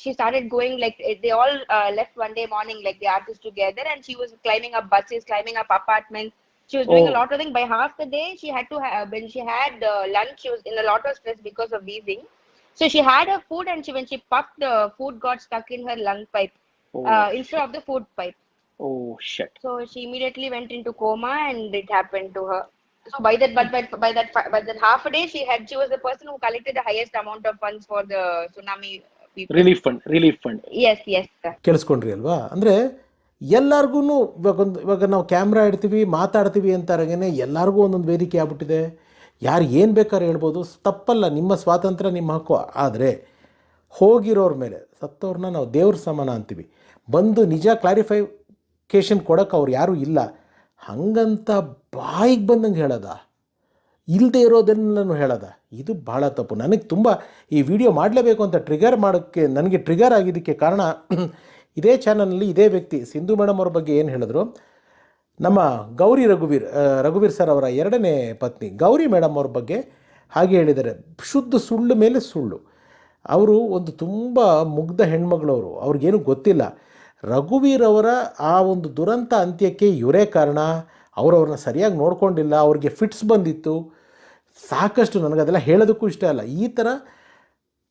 she started going, like, they all left one day morning, like the artists together, and she was climbing up buses, climbing up apartments. She was doing a lot of things. By half the day, she had to when she had lunch, she was in a lot of stress because of wheezing. So she had her food, and when she puffed, the food got stuck in her lung pipe instead of the food pipe. Oh shit. So she immediately went into coma, and it happened to her. So by that half a day, she was the person who collected the highest amount of funds for the tsunami people. Relief fund. Yes, sir. ಕೇಳಿಸ್ಕೊಂಡ್ರಿ ಅಲ್ವಾ? ಅಂದರೆ ಎಲ್ಲರಿಗೂ ಇವಾಗ ನಾವು ಕ್ಯಾಮ್ರಾ ಇಡ್ತೀವಿ, ಮಾತಾಡ್ತೀವಿ ಅಂತಾರಗೇನೆ ಎಲ್ಲರಿಗೂ ಒಂದೊಂದು ವೇದಿಕೆ ಆಗ್ಬಿಟ್ಟಿದೆ. ಯಾರು ಏನು ಬೇಕಾದ್ರೆ ಹೇಳ್ಬೋದು, ತಪ್ಪಲ್ಲ, ನಿಮ್ಮ ಸ್ವಾತಂತ್ರ್ಯ, ನಿಮ್ಮ ಹಕ್ಕು. ಆದರೆ ಹೋಗಿರೋರ ಮೇಲೆ, ಸತ್ತವ್ರನ್ನ ನಾವು ದೇವ್ರ ಸಮಾನ ಅಂತೀವಿ, ಬಂದು ನಿಜ ಕ್ಲಾರಿಫಿಕೇಷನ್ ಕೊಡೋಕೆ ಅವ್ರು ಯಾರೂ ಇಲ್ಲ. ಹಂಗಂತ ಬಾಯಿಗೆ ಬಂದಂಗೆ ಹೇಳೋದ, ಇಲ್ಲದೆ ಇರೋದನ್ನೆಲ್ಲನೂ ಹೇಳೋದ, ಇದು ಭಾಳ ತಪ್ಪು. ನನಗೆ ತುಂಬ ಈ ವಿಡಿಯೋ ಮಾಡಲೇಬೇಕು ಅಂತ ನನಗೆ ಟ್ರಿಗರ್ ಆಗಿದ್ದಕ್ಕೆ ಕಾರಣ, ಇದೇ ಚಾನಲ್ನಲ್ಲಿ ಇದೇ ವ್ಯಕ್ತಿ ಸಿಂಧು ಮೇಡಮ್ ಅವ್ರ ಬಗ್ಗೆ ಏನು ಹೇಳಿದ್ರು, ನಮ್ಮ ಗೌರಿ ರಘುವೀರ್ ಸರ್ ಅವರ ಎರಡನೇ ಪತ್ನಿ ಗೌರಿ ಮೇಡಮ್ ಅವ್ರ ಬಗ್ಗೆ ಹಾಗೆ ಹೇಳಿದ್ದಾರೆ. ಶುದ್ಧ ಸುಳ್ಳು ಮೇಲೆ ಸುಳ್ಳು. ಅವರು ಒಂದು ತುಂಬ ಮುಗ್ಧ ಹೆಣ್ಮಗಳವರು, ಅವ್ರಿಗೇನು ಗೊತ್ತಿಲ್ಲ. ರಘುವೀರ್ ಅವರ ಆ ಒಂದು ದುರಂತ ಅಂತ್ಯಕ್ಕೆ ಇವರೇ ಕಾರಣ. ಅವ್ರನ್ನ ಸರಿಯಾಗಿ ನೋಡ್ಕೊಂಡಿಲ್ಲ, ಅವ್ರಿಗೆ ಫಿಟ್ಸ್ ಬಂದಿತ್ತು, ಸಾಕಷ್ಟು. ನನಗದೆಲ್ಲ ಹೇಳೋದಕ್ಕೂ ಇಷ್ಟ ಇಲ್ಲ. ಈ ಥರ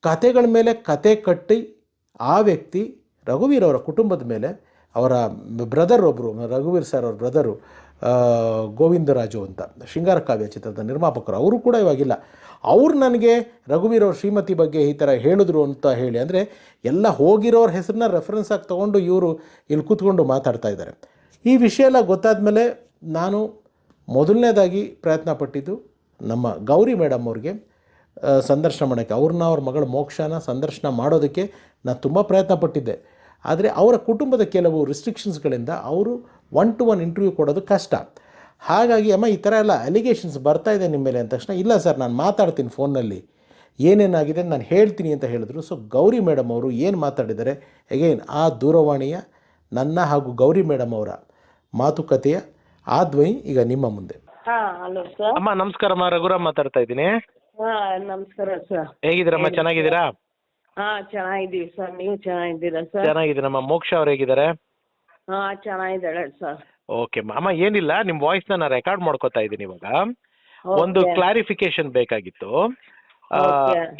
ಕತೆಗಳ ಮೇಲೆ ಕತೆ ಕಟ್ಟಿ ಆ ವ್ಯಕ್ತಿ ರಘುವೀರ್ ಅವರ ಕುಟುಂಬದ ಮೇಲೆ, ಅವರ ಬ್ರದರ್ ಒಬ್ಬರು, ರಘುವೀರ್ ಸರ್ ಅವ್ರ ಬ್ರದರು ಗೋವಿಂದರಾಜು ಅಂತ, ಶೃಂಗಾರ ಕಾವ್ಯ ಚಿತ್ರದ ನಿರ್ಮಾಪಕರು, ಅವರು ಕೂಡ ಇವಾಗಿಲ್ಲ. ಅವ್ರು ನನಗೆ ರಘುವೀರ್ ಅವ್ರ ಶ್ರೀಮತಿ ಬಗ್ಗೆ ಈ ಥರ ಹೇಳಿದ್ರು ಅಂತ ಹೇಳಿ, ಅಂದರೆ ಎಲ್ಲ ಹೋಗಿರೋರ ಹೆಸರನ್ನ ರೆಫರೆನ್ಸ್ ಆಗಿ ತೊಗೊಂಡು ಇವರು ಇಲ್ಲಿ ಕೂತ್ಕೊಂಡು ಮಾತಾಡ್ತಾ ಇದ್ದಾರೆ. ಈ ವಿಷಯ ಎಲ್ಲ ಗೊತ್ತಾದ ಮೇಲೆ ನಾನು ಮೊದಲನೇದಾಗಿ ಪ್ರಯತ್ನ ಪಟ್ಟಿದ್ದು ನಮ್ಮ ಗೌರಿ ಮೇಡಮ್ ಅವ್ರಿಗೆ ಸಂದರ್ಶನ ಮಾಡೋಕ್ಕೆ, ಅವ್ರ ಮಗಳ ಮೋಕ್ಷನ ಸಂದರ್ಶನ ಮಾಡೋದಕ್ಕೆ ನಾನು ತುಂಬ ಪ್ರಯತ್ನ ಪಟ್ಟಿದ್ದೆ. ಆದರೆ ಅವರ ಕುಟುಂಬದ ಕೆಲವು ರಿಸ್ಟ್ರಿಕ್ಷನ್ಸ್ಗಳಿಂದ ಅವರು 1-to-1 ಇಂಟರ್ವ್ಯೂ ಕೊಡೋದು ಕಷ್ಟ. ಹಾಗಾಗಿ ಅಮ್ಮ ಈ ಥರ ಎಲ್ಲ ಅಲಿಗೇಷನ್ಸ್ ಬರ್ತಾಯಿದೆ ನಿಮ್ಮ ಮೇಲೆ ಅಂದ ತಕ್ಷಣ, ಇಲ್ಲ ಸರ್ ನಾನು ಮಾತಾಡ್ತೀನಿ ಫೋನ್ನಲ್ಲಿ, ಏನೇನಾಗಿದೆ ನಾನು ಹೇಳ್ತೀನಿ ಅಂತ ಹೇಳಿದ್ರು. ಸೊ ಗೌರಿ ಮೇಡಮ್ ಅವರು ಏನು ಮಾತಾಡಿದ್ದಾರೆ, ಅಗೈನ್ ಆ ದೂರವಾಣಿಯ ನನ್ನ ಹಾಗೂ ಗೌರಿ ಮೇಡಮ್ ಅವರ ಮಾತುಕತೆಯ ಆ ಧ್ವನಿ ಈಗ ನಿಮ್ಮ ಮುಂದೆ. Hello sir. ಅಮ್ಮ ನಮಸ್ಕಾರಮ್ಮ, ರಘುರಾಮ್ ಮಾತಾಡ್ತಾ ಇದ್ದೀನಿ. ನಮಸ್ಕಾರ ಸರ್. ಹೇಗಿದ್ದೀರಮ್ಮ? ಚೆನ್ನಾಗಿದ್ದೀರಾ? ಚೆನ್ನಾಗಿದ್ದೀವಿ ಸರ್. ನೀವು ಚೆನ್ನಾಗಿದ್ದೀರಾ ಸರ್? ಚೆನ್ನಾಗಿದ್ದೀನಮ್ಮ. ಮೋಕ್ಷ ಅವ್ರು ಹೇಗಿದ್ದಾರೆ? ಚೆನ್ನಾಗಿದ್ದಾಳೆ ಸರ್. ಓಕೆ ಅಮ್ಮ, ಏನಿಲ್ಲ, ನಿಮ್ಮ ವಾಯ್ಸ್ ನಾನು ರೆಕಾರ್ಡ್ ಮಾಡ್ಕೋತಾ ಇದ್ದೀನಿ ಇವಾಗ. ಒಂದು ಕ್ಲಾರಿಫಿಕೇಶನ್ ಬೇಕಾಗಿತ್ತು.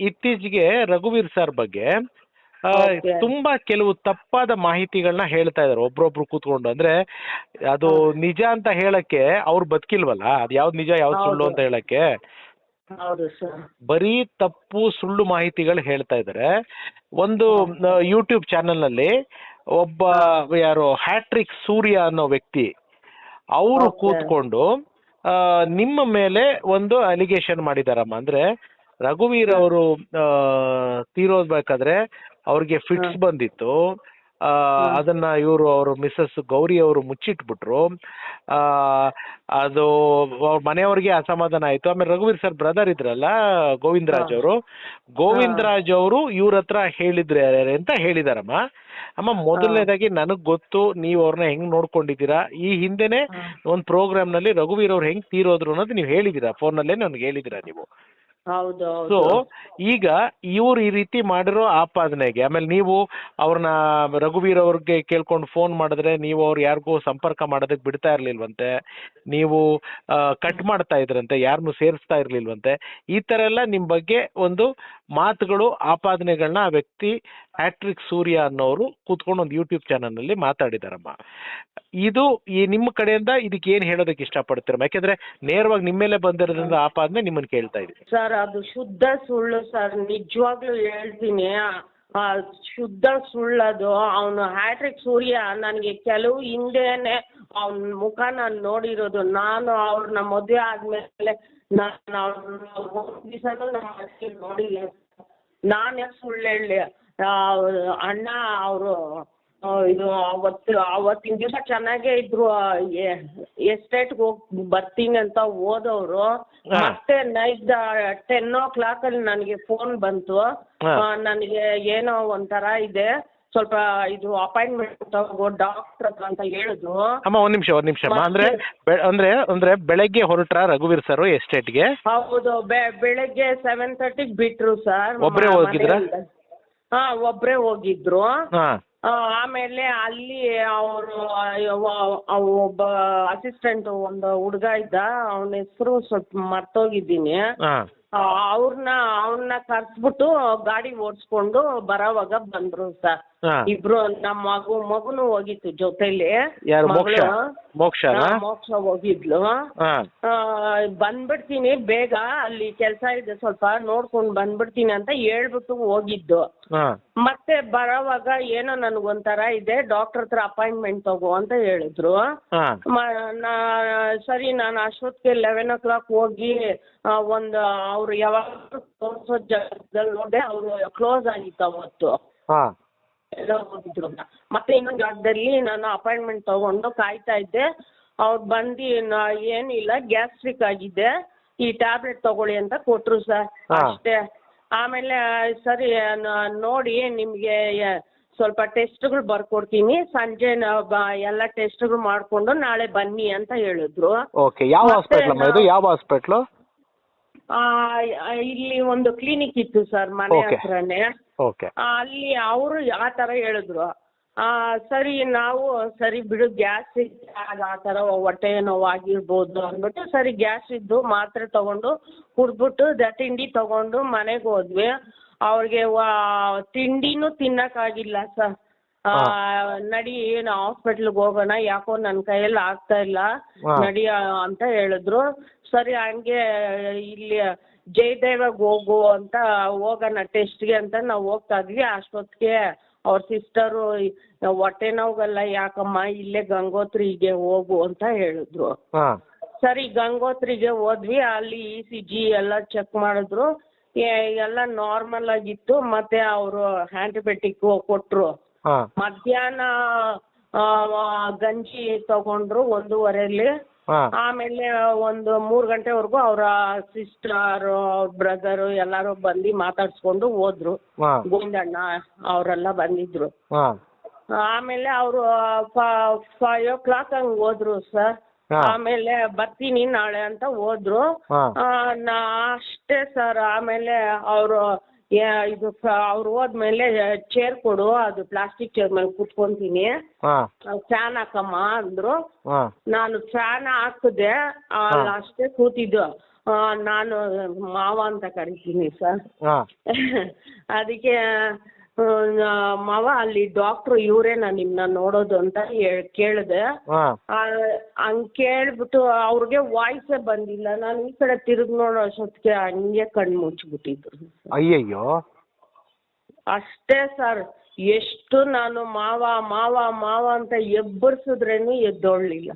ಇತ್ತೀಚೆಗೆ ರಘುವೀರ್ ಸರ್ ಬಗ್ಗೆ ತುಂಬಾ ಕೆಲವು ತಪ್ಪಾದ ಮಾಹಿತಿಗಳನ್ನ ಹೇಳ್ತಾ ಇದಾರೆ ಒಬ್ರೊಬ್ರು ಕೂತ್ಕೊಂಡು. ಅಂದ್ರೆ ಅದು ನಿಜ ಅಂತ ಹೇಳಕ್ಕೆ ಅವ್ರು ಬದುಕಿಲ್ವಲ್ಲ, ಅದು ಯಾವ್ದು ನಿಜ ಯಾವ್ದು ಸುಳ್ಳು ಅಂತ ಹೇಳಕ್ಕೆ ಬರೀ ತಪ್ಪು ಸುಳ್ಳು ಮಾಹಿತಿಗಳು ಹೇಳ್ತಾ ಇದಾರೆ. ಒಂದು ಯೂಟ್ಯೂಬ್ ಚಾನೆಲ್ ನಲ್ಲಿ ಒಬ್ಬ ಯಾರು ಹ್ಯಾಟ್ರಿಕ್ ಸೂರ್ಯ ಅನ್ನೋ ವ್ಯಕ್ತಿ ಅವರು ಕೂತ್ಕೊಂಡು ನಿಮ್ಮ ಮೇಲೆ ಒಂದು ಅಲಿಗೇಷನ್ ಮಾಡಿದಾರಮ್ಮ. ಅಂದ್ರೆ ರಘುವೀರ್ ಅವರು ತೀರೋದ್ಬೇಕಾದ್ರೆ ಅವ್ರಿಗೆ ಫಿಟ್ಸ್ ಬಂದಿತ್ತು, ಅದನ್ನ ಅವ್ರ ಮಿಸಸ್ ಗೌರಿ ಅವರು ಮುಚ್ಚಿಟ್ಬಿಟ್ರು. ಅದು ಮನೆಯವ್ರಿಗೆ ಅಸಮಾಧಾನ ಆಯ್ತು. ಆಮೇಲೆ ರಘುವೀರ್ ಸರ್ ಬ್ರದರ್ ಇದ್ರಲ್ಲ ಗೋವಿಂದರಾಜ್ ಅವರು ಇವ್ರ ಹತ್ರ ಹೇಳಿದ್ರೆ ಅಂತ ಹೇಳಿದಾರಮ್ಮ. ಅಮ್ಮ ಮೊದಲನೇದಾಗಿ ನನಗ್ ಗೊತ್ತು ನೀವು ಅವ್ರನ್ನ ಹೆಂಗ್ ನೋಡ್ಕೊಂಡಿದ್ದೀರಾ. ಈ ಹಿಂದೆನೆ ಒಂದ್ ಪ್ರೋಗ್ರಾಮ್ ನಲ್ಲಿ ರಘುವೀರ್ ಅವ್ರು ಹೆಂಗ್ ತೀರೋದ್ರು ಅನ್ನೋದು ನೀವು ಹೇಳಿದೀರಾ, ಫೋನ್ ನಲ್ಲೇ ನನ್ಗೆ ಹೇಳಿದೀರಾ ನೀವು. ಸೊ ಈಗ ಇವ್ರು ಈ ರೀತಿ ಮಾಡಿರೋ ಆಪಾದನೆಗೆ ಆಮೇಲೆ ನೀವು ಅವ್ರನ್ನ ರಘುವೀರ್ ಅವ್ರಿಗೆ ಕೇಳ್ಕೊಂಡು ಫೋನ್ ಮಾಡಿದ್ರೆ ನೀವು ಅವ್ರು ಯಾರಿಗೂ ಸಂಪರ್ಕ ಮಾಡೋದಕ್ಕೆ ಬಿಡ್ತಾ ಇರ್ಲಿಲ್ವಂತೆ, ನೀವು ಕಟ್ ಮಾಡ್ತಾ ಇದ್ರಂತೆ, ಯಾರನ್ನು ಸೇರಿಸ್ತಾ ಇರ್ಲಿಲ್ವಂತೆ. ಈ ತರ ಎಲ್ಲ ನಿಮ್ ಬಗ್ಗೆ ಒಂದು ಮಾತುಗಳು ಆಪಾದನೆಗಳನ್ನ ಆ ವ್ಯಕ್ತಿ ಹ್ಯಾಟ್ರಿಕ್ ಸೂರ್ಯ ಅನ್ನೋರು ಕೂತ್ಕೊಂಡು ಒಂದು ಯೂಟ್ಯೂಬ್ ಚಾನಲ್ ನಲ್ಲಿ ಮಾತಾಡಿದಾರಮ್ಮ. ಇದು ಈ ನಿಮ್ಮ ಕಡೆಯಿಂದ ಇದಕ್ಕೆ ಏನ್ ಹೇಳೋದಕ್ಕೆ ಇಷ್ಟಪಡ್ತೀರಮ್ಮ? ಯಾಕೆಂದ್ರೆ ನೇರವಾಗಿ ನಿಮ್ಮ ಮೇಲೆ ಬಂದಿರೋದ್ರಿಂದ ಆಪಾದನೆ ನಿಮ್ಮನ್ನ ಕೇಳ್ತಾ ಇದ್ದೀನಿ ಸರ್. ಅದು ಶುದ್ಧ ಸುಳ್ಳು ಸರ್, ನಿಜವಾಗ್ಲೂ ಹೇಳ್ತೀನಿ. ಶುದ್ಧ ಸುಳ್ಳದು. ಅವನು ಹ್ಯಾಟ್ರಿಕ್ ಸೂರ್ಯ. ನನಗೆ ಕೆಲವು ಹಿಂದೆನೆ ಅವನ ಮುಖ ನಾನು ನೋಡಿರೋದು. ನಾನು ಅವ್ರನ್ನ ಮದುವೆ ಆದ್ಮೇಲೆ ನಾನು ಅವ್ರನ್ನ ದಿವಸನೂ ನಮ್ಮ ಮನೆಗೆ ನೋಡಿಲ್ಲ. ನಾನು ಯಾಕೆ ಸುಳ್ಳು ಹೇಳಿ? ಅಣ್ಣ ಅವರು ಇದು ಅವತ್ತಿನ ದಿವಸ ಚೆನ್ನಾಗೇ ಇದ್ರು. ಎಸ್ಟೇಟ್ಗೆ ಹೋಗಿ ಬರ್ತೀನಿ ಅಂತ ಹೋದವರು ಮತ್ತೆ ನೈಟ್ 10 o'clock ನನಗೆ ಫೋನ್ ಬಂತು. ನನಗೆ ಏನೋ ಒಂಥರ ಇದೆ, ಸ್ವಲ್ಪ ಇದು ಅಪಾಯಿಂಟ್ಮೆಂಟ್ ತಗೋ ಡಾಕ್ಟರ್ ಹತ್ರ ಅಂತ ಹೇಳಿದ್ರು. ಅಮ್ಮ ಒಂದ್ ನಿಮಿಷ ಅಮ್ಮ. ಅಂದ್ರೆ ಬೆಳಗ್ಗೆ ಹೊರಟ್ರ ರಘುವೀರ್ ಸರ್ ಎಸ್ಟೇಟ್ಗೆ? ಹೌದು, ಬೆಳಗ್ಗೆ 7:30 ಬಿಟ್ರು ಸರ್. ಒಬ್ರೇ ಹೋಗಿದ್ರ? ಹಾ, ಒಬ್ರೇ ಹೋಗಿದ್ರು. ಆಮೇಲೆ ಅಲ್ಲಿ ಅವರು ಒಬ್ಬ ಅಸಿಸ್ಟೆಂಟ್ ಒಂದು ಹುಡುಗ ಇದ್ದ, ಅವನ ಹೆಸರು ಸ್ವಲ್ಪ ಮರ್ತೋಗಿದ್ದೀನಿ. ಅವನ್ನ ಕರ್ಸ್ಬಿಟ್ಟು ಗಾಡಿ ಓಡಿಸ್ಕೊಂಡು ಬರೋವಾಗ ಬಂದ್ರು ಸರ್. ಇಬ್ರು ನಮ್ಮ ಮಗುನು ಹೋಗಿತ್ತು ಜೊತೆಲಿ. ಮೋಕ್ಷ ಹೋಗಿದ್ಲು. ಬಂದ್ಬಿಡ್ತೀನಿ ಬೇಗ, ಅಲ್ಲಿ ಕೆಲಸ ಇದೆ ಸ್ವಲ್ಪ ನೋಡ್ಕೊಂಡು ಬಂದ್ಬಿಡ್ತೀನಿ ಅಂತ ಹೇಳ್ಬಿಟ್ಟು ಹೋಗಿದ್ದು. ಮತ್ತೆ ಬರೋವಾಗ ಏನೋ ನನಗೊಂಥರ ಇದೆ, ಡಾಕ್ಟರ್ ಹತ್ರ ಅಪಾಯಿಂಟ್ಮೆಂಟ್ ತಗೋ ಅಂತ ಹೇಳಿದ್ರು. ಸರಿ, ನಾನು ಅಷ್ಟೊತ್ತಿಗೆ 11 o'clock ಹೋಗಿ ಒಂದು ಅವ್ರು ಯಾವಾಗ ತೋರಿಸೋ ಜಾಗದಲ್ಲಿ ನೋಡಿದೆ, ಅವರು ಕ್ಲೋಸ್ ಆಗಿತ್ತು ಅವತ್ತು. ಎಲ್ಲ ಹೋಗಿದ್ರು. ಮತ್ತೆ ಇನ್ನೊಂದು ಜಾಗದಲ್ಲಿ ನಾನು ಅಪಾಯಿಂಟ್ಮೆಂಟ್ ತಗೊಂಡು ಕಾಯ್ತಾ ಇದ್ದೆ. ಅವ್ರು ಬಂದು ಏನಿಲ್ಲ, ಗ್ಯಾಸ್ಟ್ರಿಕ್ ಆಗಿದೆ, ಈ ಟ್ಯಾಬ್ಲೆಟ್ ತಗೊಳ್ಳಿ ಅಂತ ಕೊಟ್ರು ಸರ್. ಅಷ್ಟೇ. ಆಮೇಲೆ ಸರಿ ನೋಡಿ ನಿಮ್ಗೆ ಸ್ವಲ್ಪ ಟೆಸ್ಟ್ಗಳು ಬರ್ಕೊಡ್ತೀನಿ, ಸಂಜೆ ಎಲ್ಲ ಟೆಸ್ಟ್ಗಳು ಮಾಡ್ಕೊಂಡು ನಾಳೆ ಬನ್ನಿ ಅಂತ ಹೇಳಿದ್ರು. ಯಾವ ಹಾಸ್ಪಿಟ್ಲು? ಇಲ್ಲಿ ಒಂದು ಕ್ಲಿನಿಕ್ ಇತ್ತು ಸರ್ ಮನೆ ಹತ್ರನೇ. ಅಲ್ಲಿ ಅವರು ಆ ತರ ಹೇಳಿದ್ರು. ಸರಿ, ನಾವು ಸರಿ ಬಿಡು, ಗ್ಯಾಸ್ ಆ ತರ ಹೊಟ್ಟೆ ನೋವಾಗಿರ್ಬೋದು ಅಂದ್ಬಿಟ್ಟು ಸರಿ ಗ್ಯಾಸ್ ಇದ್ದು ಮಾತ್ರೆ ತಗೊಂಡು ಕುಡ್ಬಿಟ್ಟು ತಿಂಡಿ ತಗೊಂಡು ಮನೆಗೆ ಹೋದ್ವಿ. ಅವ್ರಿಗೆ ತಿಂಡಿನೂ ತಿನ್ನಕ್ಕಾಗಿಲ್ಲ ಸರ್. ನಡಿ ಹಾಸ್ಪಿಟ್ಲ್ಗೆ ಹೋಗೋಣ, ಯಾಕೋ ನನ್ನ ಕೈಯಲ್ಲಿ ಆಗ್ತಾ ಇಲ್ಲ, ನಡಿ ಅಂತ ಹೇಳಿದ್ರು. ಸರಿ, ಹಂಗೆ ಇಲ್ಲಿ ಜಯದೇವಾಗ ಹೋಗೋಣ ಟೆಸ್ಟ್ಗೆ ಅಂತ ನಾವು ಹೋಗ್ತಾ ಇದ್ವಿ. ಅಷ್ಟೊತ್ತಿಗೆ ಅವ್ರ ಸಿಸ್ಟರು ಹೊಟ್ಟೆ ನೋವುಗಲ್ಲ ಯಾಕಮ್ಮ, ಇಲ್ಲೇ ಗಂಗೋತ್ರಿಗೆ ಹೋಗು ಅಂತ ಹೇಳಿದ್ರು. ಸರಿ, ಗಂಗೋತ್ರಿಗೆ ಹೋದ್ವಿ. ಅಲ್ಲಿ ECG ಎಲ್ಲ ಚೆಕ್ ಮಾಡಿದ್ರು, ಎಲ್ಲ ನಾರ್ಮಲ್ ಆಗಿತ್ತು. ಮತ್ತೆ ಅವರು ಆಂಟಿಬಯೋಟಿಕ್ ಕೊಟ್ರು. ಮಧ್ಯಾಹ್ನ ಗಂಜಿ ತಗೊಂಡ್ರು 1:30. ಆಮೇಲೆ ಒಂದು 3 ಗಂಟೆವರೆಗೂ ಅವರ ಸಿಸ್ಟರ್ ಬ್ರದರು ಎಲ್ಲಾರು ಬಂದು ಮಾತಾಡ್ಸ್ಕೊಂಡು ಹೋದ್ರು. ಗೋವಿಂದಣ್ಣ ಅವರೆಲ್ಲ ಬಂದಿದ್ರು. ಆಮೇಲೆ ಅವರು 5 o'clock ಹಂಗ್ ಹೋದ್ರು ಸರ್. ಆಮೇಲೆ ಬರ್ತೀನಿ ನಾಳೆ ಅಂತ ಹೋದ್ರು. ಅಷ್ಟೇ ಸರ್. ಆಮೇಲೆ ಅವರು ಇದು ಅವ್ರು ಹೋದ್ಮೇಲೆ ಚೇರ್ ಕೊಡು, ಅದು ಪ್ಲಾಸ್ಟಿಕ್ ಚೇರ್ ಮೇಲೆ ಕುತ್ಕೊಂತೀನಿ, ಫ್ಯಾನ್ ಹಾಕಮ್ಮ ಅಂದ್ರು. ನಾನು ಫ್ಯಾನ್ ಹಾಕಿದೆ, ಅಷ್ಟೇ ಕೂತಿದ್ದು. ನಾನು ಮಾವ ಅಂತ ಕರಿತೀನಿ ಸರ್. ಅದಕ್ಕೆ ಮಾವ, ಅಲ್ಲಿ ಡಾಕ್ಟ್ರು ಇವ್ರೇನಾ ನಿಮ್ನ ನೋಡೋದು ಅಂತ ಕೇಳಿದೆ. ಹಂಗ್ ಕೇಳ್ಬಿಟ್ಟು ಅವ್ರಿಗೆ ವಾಯ್ಸೇ ಬಂದಿಲ್ಲ. ನಾನು ಈ ಕಡೆ ತಿರುಗಿ ನೋಡೋ ಅಷ್ಟೊತ್ತಿಗೆ ಹಂಗೆ ಕಣ್ಣು ಮುಚ್ಚಿಬಿಟ್ಟಿದ್ರು. ಅಯ್ಯಯ್ಯೋ, ಅಷ್ಟೇ ಸರ್. ಎಷ್ಟು ನಾನು ಮಾವ ಮಾವ ಮಾವ ಅಂತ ಎಬ್ಬರಿಸಿದ್ರೇನು ಎದ್ದೊಳ್ಳಿಲ್ಲ.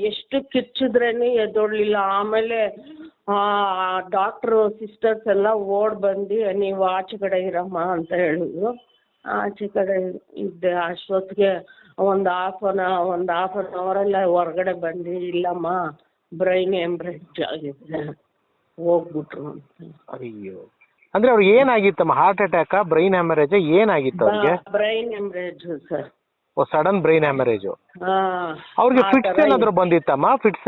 ಎಷ್ಟು ಕಿರ್ಚಿದ್ರೇನು ಎದ್ದೊಳ್ಳಿಲ್ಲ. ಆಮೇಲೆ ಡಾಕ್ಟ್ರು ಸಿಸ್ಟರ್ಸ್ ಎಲ್ಲ ಓಡ್ ಬಂದು ನೀವು ಆಚೆ ಕಡೆ ಇರಮ್ಮ ಅಂತ ಹೇಳಿದ್ರು. ಆಚೆ ಕಡೆ ಇದ್ದೆ. ಅಷ್ಟೊತ್ತಿಗೆ ಒಂದು ಹಾಫ್ ಅನ್ ಅವರೆಲ್ಲ ಹೊರಗಡೆ ಬಂದು, ಇಲ್ಲಮ್ಮ ಬ್ರೈನ್ ಹೆಮ್ರೇಜ್ ಆಗಿದೆ, ಹೋಗ್ಬಿಟ್ರು ಅಂತ. ಅಯ್ಯೋ, ಅಂದ್ರೆ ಅವ್ರಿಗೆ ಏನಾಗಿತ್ತಮ್ಮ? ಹಾರ್ಟ್ ಅಟ್ಯಾಕ್, ಬ್ರೈನ್ ಹ್ಯಾಮರೇಜ್ ಏನಾಗಿತ್ತು ಅವ್ರಿಗೆ? Brain haemorrhage sir. Sudden brain haemorrhage. ಅವ್ರಿಗೆ ಫಿಟ್ಸ್ ಏನಾದ್ರು ಬಂದಿತ್ತಮ್ಮ? ಫಿಟ್ಸ್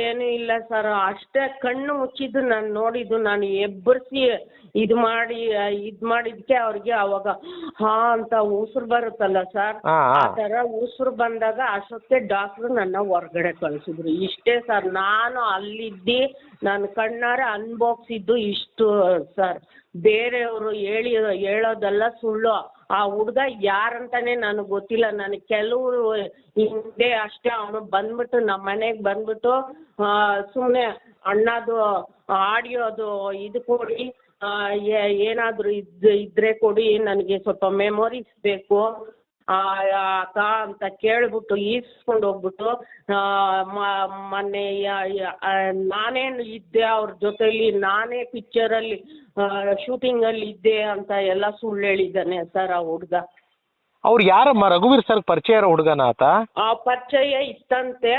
ಏನು ಇಲ್ಲ ಸರ್. ಅಷ್ಟೇ ಕಣ್ಣು ಮುಚ್ಚಿದ್ದು ನಾನು ನೋಡಿದ್ದು. ನಾನು ಎಬ್ಬರಿಸಿ ಇದ್ ಮಾಡಿದ್ಕೆ ಅವ್ರಿಗೆ ಅವಾಗ ಅಂತ ಉಸಿರು ಬರುತ್ತಲ್ಲ ಸರ್, ಆ ತರ ಉಸಿರು ಬಂದಾಗ ಅಷ್ಟೊತ್ತಿಗೆ ಡಾಕ್ಟ್ರು ನನ್ನ ಹೊರಗಡೆ ಕಳ್ಸಿದ್ರು. ಇಷ್ಟೇ ಸರ್. ನಾನು ಅಲ್ಲಿದ್ದಿ ನಾನು ಕಣ್ಣಾರೆ ಅನ್ಭೋಗ್ಸಿದ್ದು ಇಷ್ಟು ಸರ್. ಬೇರೆಯವರು ಹೇಳೋದೆಲ್ಲ ಸುಳ್ಳು. ಆ ಹುಡುಗ ಯಾರಂತಾನೆ ನನಗೆ ಗೊತ್ತಿಲ್ಲ. ನನಗೆ ಕೆಲವರು ಹಿಂದೆ ಅಷ್ಟೇ ಅವನು ಬಂದ್ಬಿಟ್ಟು ನಮ್ಮ ಮನೆಗೆ ಬಂದ್ಬಿಟ್ಟು ಸುಮ್ಮನೆ ಅಣ್ಣದು ಆಡಿಯೋದು ಇದು ಕೊಡಿ, ಏನಾದರೂ ಇದ್ರೆ ಕೊಡಿ, ನನಗೆ ಸ್ವಲ್ಪ ಮೆಮೊರೀಸ್ ಬೇಕು ಅಕ್ಕ ಅಂತ ಕೇಳ್ಬಿಟ್ಟು ಈಸ್ಕೊಂಡು ಹೋಗ್ಬಿಟ್ಟು ಮೊನ್ನೆ ನಾನೇನು ಇದ್ದೆ ಅವ್ರ ಜೊತೆಲಿ, ನಾನೇ ಪಿಕ್ಚರಲ್ಲಿ ಶೂಟಿಂಗಲ್ಲಿ ಇದ್ದೆ ಅಂತ ಎಲ್ಲ ಸುಳ್ಳು ಹೇಳಿದ್ದಾನೆ ಸರ್ ಆ ಹುಡುಗ. ಅವ್ರು ಯಾರಮ್ಮ? ರಘುವೀರ್ ಸರ್ ಪರಿಚಯ ಇರೋ ಹುಡುಗನ ಆತ? ಪರಿಚಯ ಇತ್ತಂತೆ.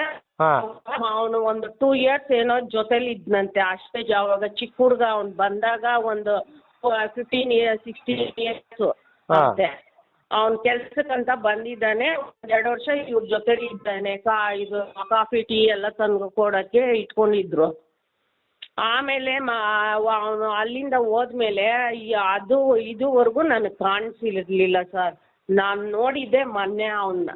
ಅವನು ಒಂದು 2 years ಏನೋ ಜೊತೆಲಿ ಇದ್ನಂತೆ ಅಷ್ಟೇ. ಅವಾಗ ಚಿಕ್ಕ ಹುಡುಗ ಅವ್ನು ಬಂದಾಗ ಒಂದು 15 years 16 years ಅಂತೆ. ಅವ್ನ ಕೆಲ್ಸಕ್ಕಂತ ಬಂದಿದ್ದಾನೆ. 2 ವರ್ಷ ಇವ್ರ ಜೊತೆಲಿ ಇದ್ದಾನೆ. ಇದು ಕಾಫಿ ಟೀ ಎಲ್ಲ ತಂದು ಕೊಡಕ್ಕೆ ಇಟ್ಕೊಂಡಿದ್ರು. ಆಮೇಲೆ ಅವನು ಅಲ್ಲಿಂದ ಹೋದ್ಮೇಲೆ ಅದು ಇದುವರೆಗೂ ನನಗೆ ಕಾಣಿಸಿರ್ಲಿಲ್ಲ ಸರ್. ನಾನು ನೋಡಿದ್ದೆ ಮೊನ್ನೆ ಅವನ್ನ.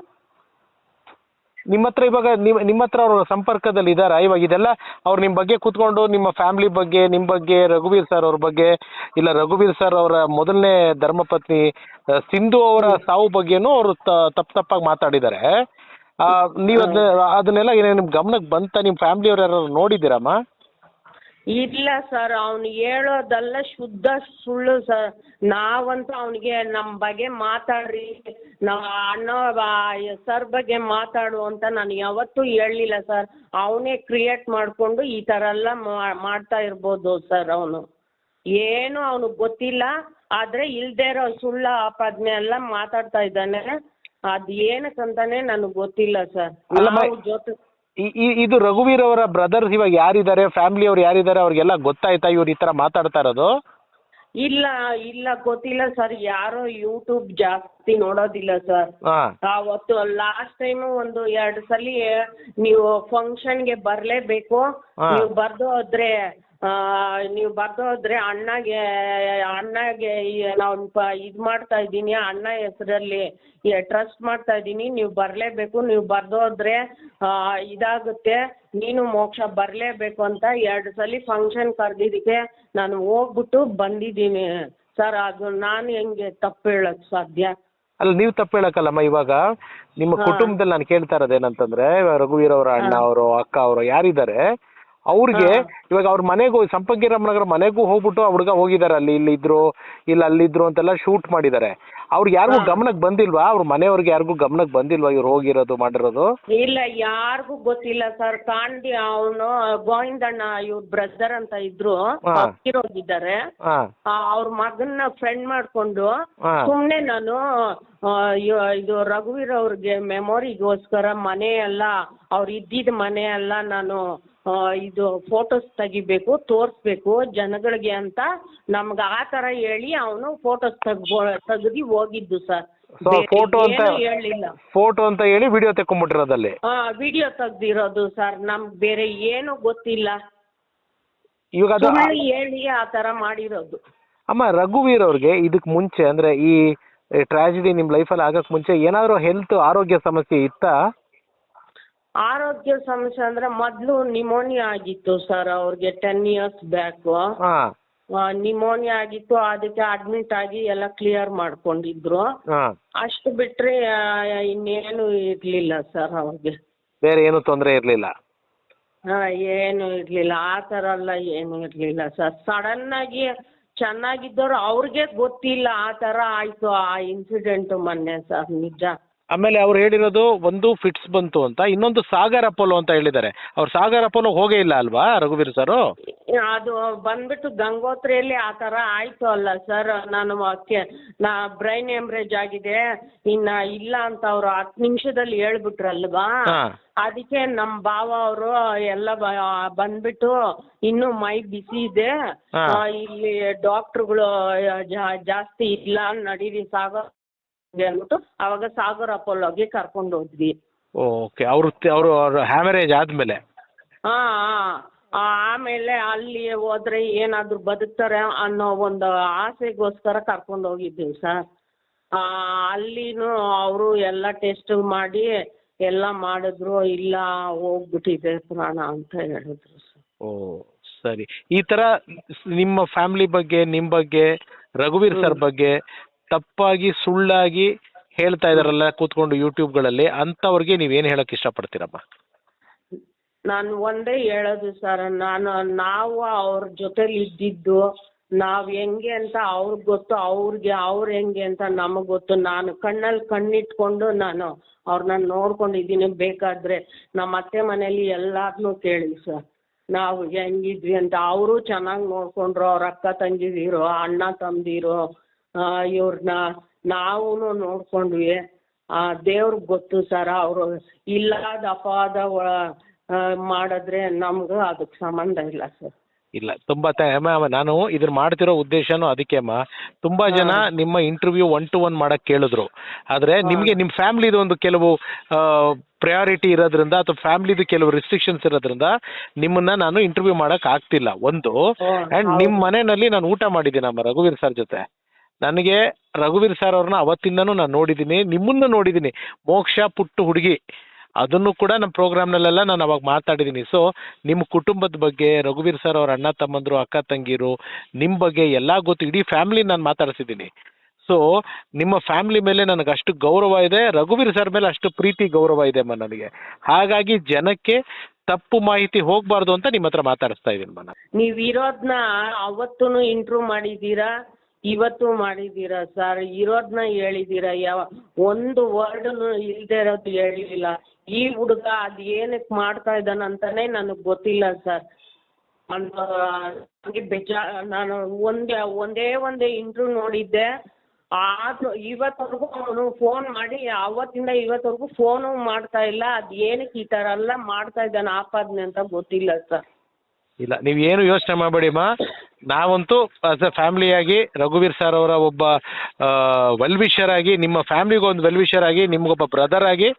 ನಿಮ್ಮ ಹತ್ರ ಇವಾಗ ನಿಮ್ಮ ಹತ್ರ ಅವ್ರ ಸಂಪರ್ಕದಲ್ಲಿ ಇದ್ದಾರಾ ಇವಾಗ? ಇದೆಲ್ಲ ಅವ್ರು ನಿಮ್ಮ ಬಗ್ಗೆ ಕೂತ್ಕೊಂಡು ನಿಮ್ಮ ಫ್ಯಾಮಿಲಿ ಬಗ್ಗೆ, ನಿಮ್ಮ ಬಗ್ಗೆ, ರಘುವೀರ್ ಸರ್ ಅವ್ರ ಬಗ್ಗೆ, ಇಲ್ಲ ರಘುವೀರ್ ಸರ್ ಅವರ ಮೊದಲನೇ ಧರ್ಮಪತ್ನಿ ಸಿಂಧು ಅವರ ಸಾವು ಬಗ್ಗೆನೂ ಅವರು ತಪ್ಪಾಗಿ ಮಾತಾಡಿದ್ದಾರೆ. ನೀವು ಅದನ್ನೆಲ್ಲ ನಿಮ್ ಗಮನಕ್ಕೆ ಬಂತ? ನಿಮ್ಮ ಫ್ಯಾಮಿಲಿ ಅವ್ರು ಯಾರು ನೋಡಿದ್ದೀರಮ್ಮ? ಇಲ್ಲ ಸರ್, ಅವ್ನು ಹೇಳೋದೆಲ್ಲ ಶುದ್ಧ ಸುಳ್ಳು ಸರ್. ನಾವಂತೂ ಅವನಿಗೆ ನಮ್ಮ ಬಗ್ಗೆ ಮಾತಾಡ್ರಿ, ನಾವು ಅಣ್ಣ ಸರ್ ಬಗ್ಗೆ ಮಾತಾಡು ಅಂತ ನಾನು ಯಾವತ್ತೂ ಹೇಳಲಿಲ್ಲ ಸರ್. ಅವನೇ ಕ್ರಿಯೇಟ್ ಮಾಡಿಕೊಂಡು ಈ ಥರ ಎಲ್ಲ ಮಾಡ್ತಾ ಇರ್ಬೋದು ಸರ್. ಅವನು ಏನು ಅವನಿಗೆ ಗೊತ್ತಿಲ್ಲ, ಆದರೆ ಇಲ್ಲದೇ ಇರೋ ಸುಳ್ಳು ಆಪಾದನೆ ಎಲ್ಲ ಮಾತಾಡ್ತಾ ಇದ್ದಾನೆ. ಅದು ಏನಕ್ಕಂತಾನೆ ನನಗೆ ಗೊತ್ತಿಲ್ಲ ಸರ್. ಜೊತೆ ಇದು ರಘುವೀರ್ ಅವರ ಬ್ರದರ್ಸ್ ಇವಾಗ ಯಾರಿದ್ದಾರೆ, ಫ್ಯಾಮಿಲಿ ಅವ್ರು ಯಾರಿದ್ದಾರೆ, ಅವ್ರಿಗೆಲ್ಲ ಗೊತ್ತಾಯ್ತಾ ಇವ್ರು ಈ ತರ ಮಾತಾಡ್ತಾ ಇರೋದು? ಇಲ್ಲ ಗೊತ್ತಿಲ್ಲ ಸರ್. ಯಾರೋ ಯೂಟ್ಯೂಬ್ ಜಾಸ್ತಿ ನೋಡೋದಿಲ್ಲ ಸರ್. ಅವತ್ತು ಲಾಸ್ಟ್ ಟೈಮ್ ಒಂದು 2 ಸಲ ನೀವು ಫಂಕ್ಷನ್ಗೆ ಬರಲೇಬೇಕು, ನೀವು ಬರ್ದು ಹೋದ್ರೆ ಅಣ್ಣಗೆ ನಾನು ಇದು ಮಾಡ್ತಾ ಇದ್ದೀನಿ, ಅಣ್ಣ ಹೆಸರಲ್ಲಿ ಟ್ರಸ್ಟ್ ಮಾಡ್ತಾ ಇದ್ದೀನಿ, ನೀವು ಬರಲೇಬೇಕು, ನೀವು ಬರ್ದು ಹೋದ್ರೆ ಇದಾಗುತ್ತೆ, ನೀನು ಮೋಕ್ಷ ಬರಲೇಬೇಕು ಅಂತ 2 ಸಲ ಫಂಕ್ಷನ್ ಕರೆದಿದ್ದಕ್ಕೆ ನಾನು ಹೋಗ್ಬಿಟ್ಟು ಬಂದಿದ್ದೀನಿ ಸರ್. ಅದು ನಾನು ಹೆಂಗೆ ತಪ್ಪು ಹೇಳಕ್ ಸಾಧ್ಯ? ಅಲ್ಲ, ನೀವು ತಪ್ಪು ಹೇಳಕ್ಕಲ್ಲಮ್ಮ. ಇವಾಗ ನಿಮ್ಮ ಕುಟುಂಬದಲ್ಲಿ ನಾನು ಕೇಳ್ತಾ ಇರೋದೇನಂತಂದ್ರೆ, ರಘುವೀರ್ ಅವರ ಅಣ್ಣ ಅವರು, ಅಕ್ಕ ಅವರು ಯಾರಿದ್ದಾರೆ ಅವ್ರಿಗೆ ಇವಾಗ ಅವ್ರ ಮನೆಗೂ, ಸಂಪಂಗಿ ರಾಮನಗರ ಮನೆಗೂ ಹೋಗ್ಬಿಟ್ಟು ಆ ಹುಡುಗ ಹೋಗಿದ್ದಾರೆ, ಇಲ್ಲಿದ್ರು ಅಲ್ಲಿದ್ರು ಅಂತೆಲ್ಲ ಶೂಟ್ ಮಾಡಿದ್ದಾರೆ. ಅವ್ರಿಗೆ ಯಾರಿಗೂ ಗಮನಕ್ಕೆ ಬಂದಿಲ್ವಾ? ಅವ್ರ ಮನೆಯವ್ರಿಗೆ ಯಾರಿಗೂ ಗಮನಕ್ಕೆ ಬಂದಿಲ್ವಾ ಇವ್ರು ಹೋಗಿರೋದು ಮಾಡಿರೋದು? ಇಲ್ಲ, ಯಾರಿಗೂ ಗೊತ್ತಿಲ್ಲ ಸರ್. ಕಾಂಡಿ ಅವನು ಗೋವಿಂದಣ್ಣ ಇವ್ರ ಬ್ರದರ್ ಅಂತ ಇದ್ರು, ಹೋಗಿದ್ದಾರೆ. ಅವ್ರ ಮಗನ್ನ ಫ್ರೆಂಡ್ ಮಾಡ್ಕೊಂಡು ಸುಮ್ನೆ ನಾನು ಇದು ರಘುವೀರ್ ಅವ್ರಿಗೆ ಮೆಮೊರಿಗೋಸ್ಕರ ಮನೆ ಎಲ್ಲ ಅವ್ರು ಇದ್ದಿದ್ದ ಮನೆ ಎಲ್ಲ ನಾನು ಇದು ಫೋಟೋಸ್ ತೆಗಿಬೇಕು, ತೋರಿಸ್ಬೇಕು ಜನಗಳಿಗೆ ಅಂತ ನಮ್ಗೆ ಆ ಥರ ಹೇಳಿ ಅವನು ಫೋಟೋಸ್ ತೆಗ್ದು ಹೋಗಿದ್ದು ಸರ್. ಫೋಟೋ ಅಂತ ಹೇಳಿ ವಿಡಿಯೋ ತೆಕ್ಕೊಂಡ್ಬಿಟ್ಟಿರೋದಲ್ಲಿ? ವಿಡಿಯೋ ತೆಗ್ದಿರೋದು ಸರ್. ನಮ್ಗೆ ಬೇರೆ ಏನು ಗೊತ್ತಿಲ್ಲ, ಇವಾಗ ಹೇಳಿ ಆ ಥರ ಮಾಡಿರೋದು. ಅಮ್ಮ, ರಘುವೀರ್ ಅವ್ರಿಗೆ ಇದಕ್ ಮುಂಚೆ ಅಂದ್ರೆ ಈ ಟ್ರಾಜಿಡಿ ನಿಮ್ ಲೈಫಲ್ಲಿ ಆಗಕ್ ಮುಂಚೆ ಏನಾದ್ರು ಆರೋಗ್ಯ ಸಮಸ್ಯೆ ಇತ್ತಾ? ಆರೋಗ್ಯ ಸಮಸ್ಯೆ ಅಂದ್ರೆ ಮೊದಲು ನಿಮೋನಿಯಾ ಆಗಿತ್ತು ಸರ್ ಅವ್ರಿಗೆ 10 years ಬ್ಯಾಕ್. ನಿಮೋನಿಯಾ ಆಗಿತ್ತು, ಅದಕ್ಕೆ ಅಡ್ಮಿಟ್ ಆಗಿ ಎಲ್ಲ ಕ್ಲಿಯರ್ ಮಾಡ್ಕೊಂಡಿದ್ರು. ಅಷ್ಟು ಬಿಟ್ರೆ ಇನ್ನೇನು ಇರ್ಲಿಲ್ಲ ಸರ್ ಅವ್ರಿಗೆ. ಬೇರೆ ಏನು ತೊಂದರೆ ಇರ್ಲಿಲ್ಲ? ಏನು ಇರ್ಲಿಲ್ಲ, ಆ ಥರ ಎಲ್ಲ ಏನು ಇರ್ಲಿಲ್ಲ ಸರ್. ಸಡನ್ ಆಗಿ ಚೆನ್ನಾಗಿದ್ದವ್ರು ಅವ್ರಿಗೆ ಗೊತ್ತಿಲ್ಲ ಆ ಥರ ಆಯ್ತು ಆ ಇನ್ಸಿಡೆಂಟ್ ಮೊನ್ನೆ ಸರ್, ನಿಜ. ಆಮೇಲೆ ಅವ್ರು ಹೇಳಿರೋದು ಒಂದು ಫಿಟ್ಸ್ ಬಂತು ಅಂತ, ಇನ್ನೊಂದು ಸಾಗರ್ ಅಪೋಲೋ ಅಂತ ಹೇಳಿದ್ದಾರೆ. ಅವ್ರು ಸಾಗರ್ ಅಪೋಲೋ ಹೋಗೇ ಇಲ್ಲ ಅಲ್ವಾ ರಘುವೀರ್ ಸರ್? ಅದು ಬಂದ್ಬಿಟ್ಟು ಗಂಗೋತ್ರಿಯಲ್ಲಿ ಆ ಥರ ಆಯ್ತು ಅಲ್ಲ ಸರ್. ನಾನು ಬ್ರೈನ್ ಹೆಮ್ರೇಜ್ ಆಗಿದೆ ಇನ್ನ ಇಲ್ಲ ಅಂತ ಅವ್ರು 10 ನಿಮಿಷದಲ್ಲಿ ಹೇಳ್ಬಿಟ್ರಲ್ವಾ. ಅದಕ್ಕೆ ನಮ್ಮ ಭಾವ ಅವರು ಎಲ್ಲ ಬಂದ್ಬಿಟ್ಟು ಇನ್ನು ಮೈ ಬಿಸಿ ಇದೆ, ಇಲ್ಲಿ ಡಾಕ್ಟ್ರುಗಳು ಜಾಸ್ತಿ ಇಲ್ಲ, ನಡೀರಿ ಸಾಗರ್ ಅಂದ್ಬಿಟ್ಟು ಅವಾಗ ಸಾಗರ್ ಅಪೋಲೋಗೆ ಕರ್ಕೊಂಡು ಹೋದ್ವಿ. ಓಕೆ, ಅವರು ಹ್ಯಾಮರೇಜ್ ಆದ್ಮೇಲೆ? ಆಮೇಲೆ ಅಲ್ಲಿ ಹೋದ್ರೆ ಏನಾದ್ರು ಬದುಕ್ತಾರೆ ಅನ್ನೋ ಒಂದು ಆಸೆಗೋಸ್ಕರ ಕರ್ಕೊಂಡು ಹೋಗಿದ್ದೀವಿ ಸರ್. ಅಲ್ಲಿನೂ ಅವರು ಎಲ್ಲ ಟೆಸ್ಟ್ ಮಾಡಿ ಎಲ್ಲ ಮಾಡಿದ್ರು, ಇಲ್ಲ ಹೋಗ್ಬಿಟ್ಟಿದೆ ಪ್ರಾಣ ಅಂತ ಹೇಳಿದ್ರು ಸರ್. ಓ ಸರಿ. ಈ ತರ ನಿಮ್ಮ ಫ್ಯಾಮಿಲಿ ಬಗ್ಗೆ, ನಿಮ್ಮ ಬಗ್ಗೆ, ರಘುವೀರ್ ಸರ್ ಬಗ್ಗೆ ತಪ್ಪಾಗಿ ಸುಳ್ಳಾಗಿ ಹೇಳ್ತಾ ಇದಾರಲ್ಲ ಕೂತ್ಕೊಂಡು ಯೂಟ್ಯೂಬ್ಗಳಲ್ಲಿ, ಅಂಥವ್ರಿಗೆ ನೀವೇನು ಹೇಳಕ್ ಇಷ್ಟಪಡ್ತೀರಮ್ಮ? ನಾನು ಒಂದೇ ಹೇಳೋದು ಸರ್, ನಾವು ಅವ್ರ ಜೊತೆಲಿ ಇದ್ದಿದ್ದು, ನಾವ್ ಹೆಂಗೆ ಅಂತ ಅವ್ರಿಗೆ ಗೊತ್ತು, ಅವ್ರು ಹೆಂಗೆ ಅಂತ ನಮಗ್ ಗೊತ್ತು. ನಾನು ಕಣ್ಣಲ್ಲಿ ಕಣ್ಣಿಟ್ಕೊಂಡು ನಾನು ಅವ್ರನ್ನ ನೋಡ್ಕೊಂಡಿದ್ದೀನಿ. ಬೇಕಾದ್ರೆ ನಮ್ಮ ಅತ್ತೆ ಮನೇಲಿ ಎಲ್ಲಾರನ್ನೂ ಕೇಳಿ ಸರ್ ನಾವು ಹೆಂಗಿದ್ವಿ ಅಂತ. ಅವರು ಚೆನ್ನಾಗಿ ನೋಡ್ಕೊಂಡ್ರು, ಅವ್ರ ಅಕ್ಕ ತಂಗಿದಿರು, ಅಣ್ಣ ತಮ್ಮದಿರು, ಇವ್ರನ್ನ ನಾವು ನೋಡ್ಕೊಂಡ್ವಿ. ದೇವ್ರಿಗೆ ಗೊತ್ತು ಸರ್. ಅವರು ಇಲ್ಲದ ಅಪವಾದ ಮಾಡಿದ್ರೆ ನಮ್ಗೆ ಅದಕ್ಕೆ ಸಂಬಂಧ ಇಲ್ಲ ಸರ್. ಇಲ್ಲ, ತುಂಬಾ ನಾನು ಇದನ್ನ ಮಾಡ್ತಿರೋ ಉದ್ದೇಶನೂ ಅದಕ್ಕೆ ಅಮ್ಮ. ತುಂಬಾ ಜನ ನಿಮ್ಮ ಇಂಟರ್ವ್ಯೂ 1 to 1 ಮಾಡಕ್ ಕೇಳಿದ್ರು. ಆದ್ರೆ ನಿಮ್ಗೆ ನಿಮ್ ಫ್ಯಾಮಿಲಿದು ಒಂದು ಕೆಲವು ಪ್ರಯಾರಿಟಿ ಇರೋದ್ರಿಂದ ಅಥವಾ ಫ್ಯಾಮಿಲಿದು ಕೆಲವು ರಿಸ್ಟ್ರಿಕ್ಷನ್ಸ್ ಇರೋದ್ರಿಂದ ನಿಮ್ಮನ್ನ ನಾನು ಇಂಟರ್ವ್ಯೂ ಮಾಡಕ್ ಆಗ್ತಿಲ್ಲ. ಒಂದು ಅಂಡ್ ನಿಮ್ ಮನೆಯಲ್ಲಿ ನಾನು ಊಟ ಮಾಡಿದ್ದೀನಿ ಅಮ್ಮ ರಘುವೀರ್ ಸರ್ ಜೊತೆ. ನನಗೆ ರಘುವೀರ್ ಸರ್ ಅವ್ರನ್ನ ಅವತ್ತಿಂದನೂ ನಾನು ನೋಡಿದ್ದೀನಿ, ನಿಮ್ಮನ್ನ ನೋಡಿದ್ದೀನಿ. ಮೋಕ್ಷ ಪುಟ್ಟು ಹುಡುಗಿ ಅದನ್ನು ಕೂಡ ನಮ್ಮ ಪ್ರೋಗ್ರಾಮ್ನಲ್ಲೆಲ್ಲ ನಾನು ಅವಾಗ ಮಾತಾಡಿದ್ದೀನಿ. ಸೊ ನಿಮ್ಮ ಕುಟುಂಬದ ಬಗ್ಗೆ, ರಘುವೀರ್ ಸರ್ ಅವ್ರ ಅಣ್ಣ ತಮ್ಮಂದ್ರು, ಅಕ್ಕ ತಂಗಿರು, ನಿಮ್ಮ ಬಗ್ಗೆ ಎಲ್ಲ ಗೊತ್ತು. ಇಡೀ ಫ್ಯಾಮಿಲಿ ನಾನು ಮಾತಾಡಿಸಿದ್ದೀನಿ. ಸೊ ನಿಮ್ಮ ಫ್ಯಾಮಿಲಿ ಮೇಲೆ ನನಗೆ ಅಷ್ಟು ಗೌರವ ಇದೆ, ರಘುವೀರ್ ಸರ್ ಮೇಲೆ ಅಷ್ಟು ಪ್ರೀತಿ ಗೌರವ ಇದೆ ಅಮ್ಮ ನನಗೆ. ಹಾಗಾಗಿ ಜನಕ್ಕೆ ತಪ್ಪು ಮಾಹಿತಿ ಹೋಗಬಾರ್ದು ಅಂತ ನಿಮ್ಮ ಹತ್ರ ಮಾತಾಡಿಸ್ತಾ ಇದ್ದೀನಿ ಅಮ್ಮ. ನೀವು ಇರೋದನ್ನ ಅವತ್ತೂ ಇಂಟ್ರೂ ಮಾಡಿದ್ದೀರಾ, ಇವತ್ತು ಮಾಡಿದ್ದೀರಾ ಸರ್. ಇರೋದನ್ನ ಹೇಳಿದ್ದೀರಾ, ಒಂದು ವರ್ಡ್ನು ಇಲ್ಲದೆ ಇರೋದು ಹೇಳಿಲ್ಲ. ಈ ಹುಡುಗ ಅದು ಏನಕ್ಕೆ ಮಾಡ್ತಾ ಇದ್ದಾನಂತಾನೆ ನನಗೆ ಗೊತ್ತಿಲ್ಲ ಸರ್. ನನಗೆ ನಾನು ಒಂದೇ ಇಂಟ್ರ್ಯೂ ನೋಡಿದ್ದೆ. ಆದ್ರೂ ಇವತ್ತವರೆಗೂ ಅವನು ಫೋನ್ ಮಾಡಿ ಅವತ್ತಿಂದ ಇವತ್ತವರೆಗೂ ಫೋನು ಮಾಡ್ತಾ ಇಲ್ಲ. ಅದು ಏನಕ್ಕೆ ಈ ಥರ ಎಲ್ಲ ಮಾಡ್ತಾ ಇದ್ದಾನೆ ಆಪಾದನೆ ಅಂತ ಗೊತ್ತಿಲ್ಲ ಸರ್. ಇಲ್ಲ, ನೀವು ಏನು ಯೋಚನೆ ಮಾಡಬೇಡಿಮ್ಮ. ನಾವಂತೂ ಆಸ್ ಎ ಫ್ಯಾಮಿಲಿಯಾಗಿ ರಘುವೀರ್ ಸರ್ ಅವರ ಒಬ್ಬ ವೆಲ್ವಿಷರ್ ಆಗಿ, ನಿಮ್ಮ ಫ್ಯಾಮಿಲಿಗೆ ಒಂದು ವೆಲ್ವಿಷರ್ ಆಗಿ, ನಿಮ್ಗೊಬ್ಬ ಬ್ರದರ್ ಆಗಿ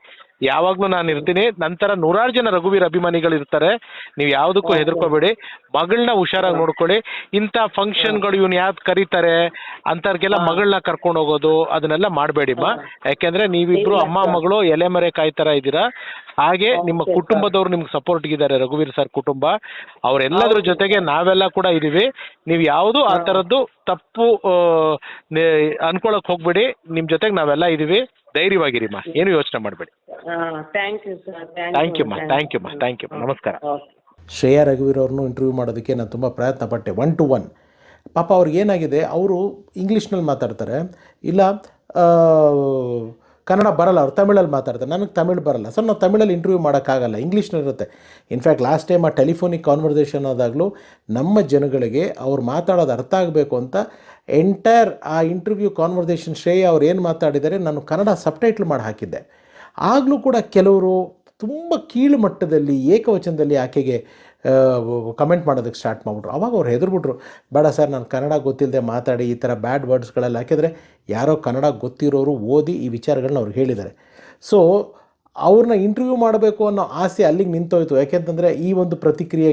ಯಾವಾಗಲೂ ನಾನು ಇರ್ತೀನಿ. ನಂತರ 100 ಜನ ರಘುವೀರ್ ಅಭಿಮಾನಿಗಳು ಇರ್ತಾರೆ. ನೀವು ಯಾವುದಕ್ಕೂ ಹೆದರ್ಕೋಬೇಡಿ. ಮಗಳನ್ನ ಹುಷಾರಾಗಿ ನೋಡ್ಕೊಳ್ಳಿ. ಇಂಥ ಫಂಕ್ಷನ್ಗಳು ಇವನು ಯಾವ್ದು ಕರೀತಾರೆ ಅಂಥವ್ರಿಗೆಲ್ಲ ಮಗಳನ್ನ ಕರ್ಕೊಂಡು ಹೋಗೋದು ಅದನ್ನೆಲ್ಲ ಮಾಡಬೇಡಿಮ್ಮ. ಯಾಕೆಂದ್ರೆ ನೀವಿಬ್ರು ಅಮ್ಮ ಮಗಳು ಎಲೆಮರೆ ಕಾಯ್ತಾರ ಇದ್ದೀರಾ. ಹಾಗೆ ನಿಮ್ಮ ಕುಟುಂಬದವ್ರು ನಿಮ್ಗೆ ಸಪೋರ್ಟ್ಗಿದ್ದಾರೆ, ರಘುವೀರ್ ಸರ್ ಕುಟುಂಬ. ಅವರೆಲ್ಲದ್ರ ಜೊತೆಗೆ ನಾವೆಲ್ಲ ಕೂಡ ಇದ್ದೀವಿ. ನೀವು ಯಾವುದು ಆ ಥರದ್ದು ತಪ್ಪು ಅನ್ಕೊಳಕ್ ಹೋಗ್ಬೇಡಿ. ನಿಮ್ಮ ಜೊತೆಗೆ ನಾವೆಲ್ಲ ಇದ್ದೀವಿ. ಧೈರ್ಯವಾಗಿರಿಮ್ಮ, ಏನು ಯೋಚನೆ ಮಾಡಬೇಡಿ. Thank you sir. Thank you ಮಾ. ನಮಸ್ಕಾರ. ಶ್ರೇಯಾ ರಘುವೀರ್ ಅವ್ರನ್ನೂ ಇಂಟರ್ವ್ಯೂ ಮಾಡೋದಕ್ಕೆ ನಾನು ತುಂಬ ಪ್ರಯತ್ನ ಪಟ್ಟೆ 1 to 1. ಪಾಪ ಅವ್ರಿಗೆ ಏನಾಗಿದೆ, ಅವರು ಇಂಗ್ಲೀಷ್ನಲ್ಲಿ ಮಾತಾಡ್ತಾರೆ, ಇಲ್ಲ ಕನ್ನಡ ಬರಲ್ಲ, ಅವ್ರು ತಮಿಳಲ್ಲಿ ಮಾತಾಡ್ತಾರೆ. ನನಗೆ ತಮಿಳು ಬರಲ್ಲ. ಸೊ ನಾವು ತಮಿಳಲ್ಲಿ ಇಂಟರ್ವ್ಯೂ ಮಾಡೋಕ್ಕಾಗಲ್ಲ, ಇಂಗ್ಲೀಷ್ನಲ್ಲಿರುತ್ತೆ. ಇನ್ಫ್ಯಾಕ್ಟ್ ಲಾಸ್ಟ್ ಟೈಮ್ ಆ ಟೆಲಿಫೋನಿಕ್ ಕಾನ್ವರ್ಸೇಷನ್ ಆದಾಗಲೂ ನಮ್ಮ ಜನಗಳಿಗೆ ಅವ್ರು ಮಾತಾಡೋದು ಅರ್ಥ ಆಗಬೇಕು ಅಂತ ಎಂಟೈರ್ ಆ ಇಂಟರ್ವ್ಯೂ ಕಾನ್ವರ್ಸೇಷನ್ ಶ್ರೇಯಾ ಅವ್ರು ಏನು ಮಾತಾಡಿದ್ದಾರೆ ನಾನು ಕನ್ನಡ ಸಬ್ಟೈಟ್ಲ್ ಮಾಡಿ ಹಾಕಿದ್ದೆ. ಆಗಲೂ ಕೂಡ ಕೆಲವರು ತುಂಬ ಕೀಳು ಮಟ್ಟದಲ್ಲಿ ಏಕವಚನದಲ್ಲಿ ಆಕೆಗೆ ಕಮೆಂಟ್ ಮಾಡೋದಕ್ಕೆ ಸ್ಟಾರ್ಟ್ ಮಾಡಿಬಿಟ್ರು. ಅವಾಗ ಅವ್ರು ಹೆದರ್ಬಿಟ್ರು, ಬೇಡ ಸರ್ ನಾನು ಕನ್ನಡ ಗೊತ್ತಿಲ್ಲದೆ ಮಾತಾಡಿ ಈ ಥರ ಬ್ಯಾಡ್ ವರ್ಡ್ಸ್ಗಳೆಲ್ಲ. ಯಾಕೆಂದರೆ ಯಾರೋ ಕನ್ನಡ ಗೊತ್ತಿರೋರು ಓದಿ ಈ ವಿಚಾರಗಳನ್ನ ಅವ್ರು ಹೇಳಿದ್ದಾರೆ. ಸೊ ಅವ್ರನ್ನ ಇಂಟರ್ವ್ಯೂ ಮಾಡಬೇಕು ಅನ್ನೋ ಆಸೆ ಅಲ್ಲಿಗೆ ನಿಂತೋಯ್ತು. ಯಾಕೆಂತಂದರೆ ಈ ಒಂದು ಪ್ರತಿಕ್ರಿಯೆ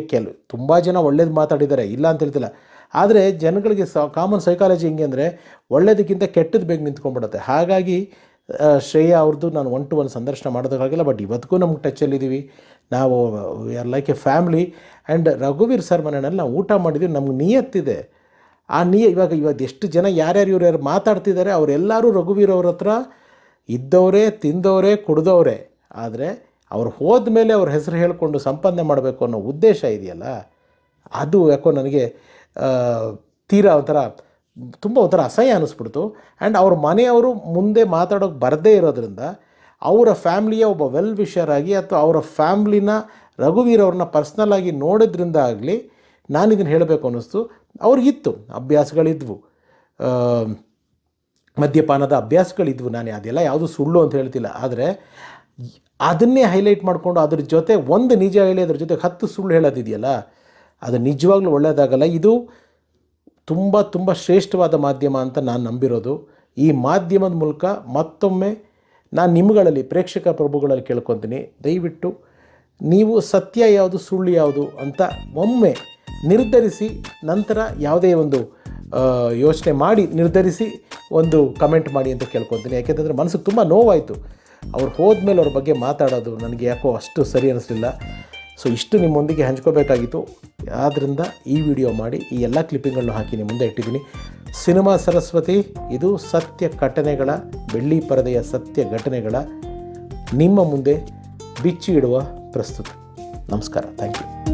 ತುಂಬ ಜನ ಒಳ್ಳೇದು ಮಾತಾಡಿದ್ದಾರೆ, ಇಲ್ಲ ಅಂತ ಹೇಳ್ತಿಲ್ಲ. ಆದರೆ ಜನಗಳಿಗೆ ಕಾಮನ್ ಸೈಕಾಲಜಿ ಹೆಂಗೆ ಅಂದರೆ ಒಳ್ಳೇದಕ್ಕಿಂತ ಕೆಟ್ಟದ್ದು ಬೇಗ ನಿಂತ್ಕೊಂಡ್ಬಿಡುತ್ತೆ. ಹಾಗಾಗಿ ಶ್ರೇಯಾ ಅವ್ರದ್ದು ನಾನು 1 to 1 ಸಂದರ್ಶನ ಮಾಡೋದಕ್ಕಾಗಿಲ್ಲ. ಬಟ್ ಇವತ್ತಿಗೂ ನಮ್ಗೆ ಟಚ್ಚಲ್ಲಿದ್ದೀವಿ. ನಾವು we are like a family. And ರಘುವೀರ್ ಸರ್ ಮನೆಯಲ್ಲಿ ನಾವು ಊಟ ಮಾಡಿದ್ವಿ. ನಮ್ಗೆ ನಿಯತ್ತಿದೆ. ಆ ಇವಾಗ ಎಷ್ಟು ಜನ ಯಾರ್ಯಾರು ಇವ್ರು ಮಾತಾಡ್ತಿದ್ದಾರೆ ಅವರೆಲ್ಲರೂ ರಘುವೀರ್ ಅವ್ರ ಹತ್ರ ಇದ್ದವರೇ, ತಿಂದವರೇ, ಕುಡ್ದವರೇ. ಆದರೆ ಅವ್ರು ಹೋದ ಮೇಲೆ ಅವ್ರ ಹೆಸರು ಹೇಳಿಕೊಂಡು ಸಂಪಾದನೆ ಮಾಡಬೇಕು ಅನ್ನೋ ಉದ್ದೇಶ ಇದೆಯಲ್ಲ, ಅದು ಯಾಕೋ ನನಗೆ ತೀರಾ ಒಂಥರ ಅಸಹ್ಯ ಅನ್ನಿಸ್ಬಿಡ್ತು. ಆ್ಯಂಡ್ ಅವ್ರ ಮನೆಯವರು ಮುಂದೆ ಮಾತಾಡೋಕ್ಕೆ ಬರದೇ ಇರೋದ್ರಿಂದ ಅವರ ಫ್ಯಾಮ್ಲಿಯ ಒಬ್ಬ ವೆಲ್ ವಿಷರ್ ಆಗಿ ಅಥವಾ ಅವರ ಫ್ಯಾಮ್ಲಿನ ರಘುವೀರ್ ಅವ್ರನ್ನ ಪರ್ಸ್ನಲ್ಲಾಗಿ ನೋಡೋದ್ರಿಂದ ಆಗಲಿ ನಾನು ಇದನ್ನು ಹೇಳಬೇಕು ಅನ್ನಿಸ್ತು. ಅವ್ರಿಗಿತ್ತು ಅಭ್ಯಾಸಗಳಿದ್ವು, ಮದ್ಯಪಾನದ ಅಭ್ಯಾಸಗಳಿದ್ವು. ನಾನು ಅದೆಲ್ಲ ಯಾವುದು ಸುಳ್ಳು ಅಂತ ಹೇಳ್ತಿಲ್ಲ. ಆದರೆ ಅದನ್ನೇ ಹೈಲೈಟ್ ಮಾಡಿಕೊಂಡು ಅದ್ರ ಜೊತೆ ಒಂದು ನಿಜ ಹೇಳಿ ಅದ್ರ ಜೊತೆ 10 ಸುಳ್ಳು ಹೇಳೋದಿದೆಯಲ್ಲ, ಅದು ನಿಜವಾಗ್ಲೂ ಒಳ್ಳೆಯದಾಗಲ್ಲ. ಇದು ತುಂಬ ಶ್ರೇಷ್ಠವಾದ ಮಾಧ್ಯಮ ಅಂತ ನಾನು ನಂಬಿರೋದು. ಈ ಮಾಧ್ಯಮದ ಮೂಲಕ ಮತ್ತೊಮ್ಮೆ ನಾನು ನಿಮ್ಮಗಳಲ್ಲಿ ಪ್ರೇಕ್ಷಕ ಪ್ರಭುಗಳಲ್ಲಿ ಕೇಳ್ಕೊತೀನಿ, ದಯವಿಟ್ಟು ನೀವು ಸತ್ಯ ಯಾವುದು ಸುಳ್ಳು ಯಾವುದು ಅಂತ ಒಮ್ಮೆ ನಿರ್ಧರಿಸಿ ನಂತರ ಯಾವುದೇ ಒಂದು ಯೋಚನೆ ಮಾಡಿ ನಿರ್ಧರಿಸಿ ಒಂದು ಕಮೆಂಟ್ ಮಾಡಿ ಅಂತ ಕೇಳ್ಕೊತೀನಿ. ಯಾಕೆಂತಂದರೆ ಮನಸ್ಸಿಗೆ ತುಂಬ ನೋವಾಯಿತು. ಅವ್ರು ಹೋದ್ಮೇಲೆ ಅವ್ರ ಬಗ್ಗೆ ಮಾತಾಡೋದು ನನಗೆ ಯಾಕೋ ಅಷ್ಟು ಸರಿ ಅನ್ನಿಸ್ಲಿಲ್ಲ. ಸೊ ಇಷ್ಟು ನಿಮ್ಮೊಂದಿಗೆ ಹಂಚ್ಕೋಬೇಕಾಗಿತ್ತು. ಆದ್ದರಿಂದ ಈ ವಿಡಿಯೋ ಮಾಡಿ ಈ ಎಲ್ಲ ಕ್ಲಿಪ್ಪಿಂಗ್ಗಳನ್ನು ಹಾಕಿ ನಿಮ್ಮ ಮುಂದೆ ಇಟ್ಟಿದ್ದೀನಿ. ಸಿನಿಮಾ ಸರಸ್ವತಿ, ಇದು ಸತ್ಯ ಘಟನೆಗಳ, ಬೆಳ್ಳಿ ಪರದೆಯ ಸತ್ಯ ಘಟನೆಗಳ ನಿಮ್ಮ ಮುಂದೆ ಬಿಚ್ಚಿ ಇಡುವ ಪ್ರಸ್ತುತಿ. ನಮಸ್ಕಾರ. Thank you.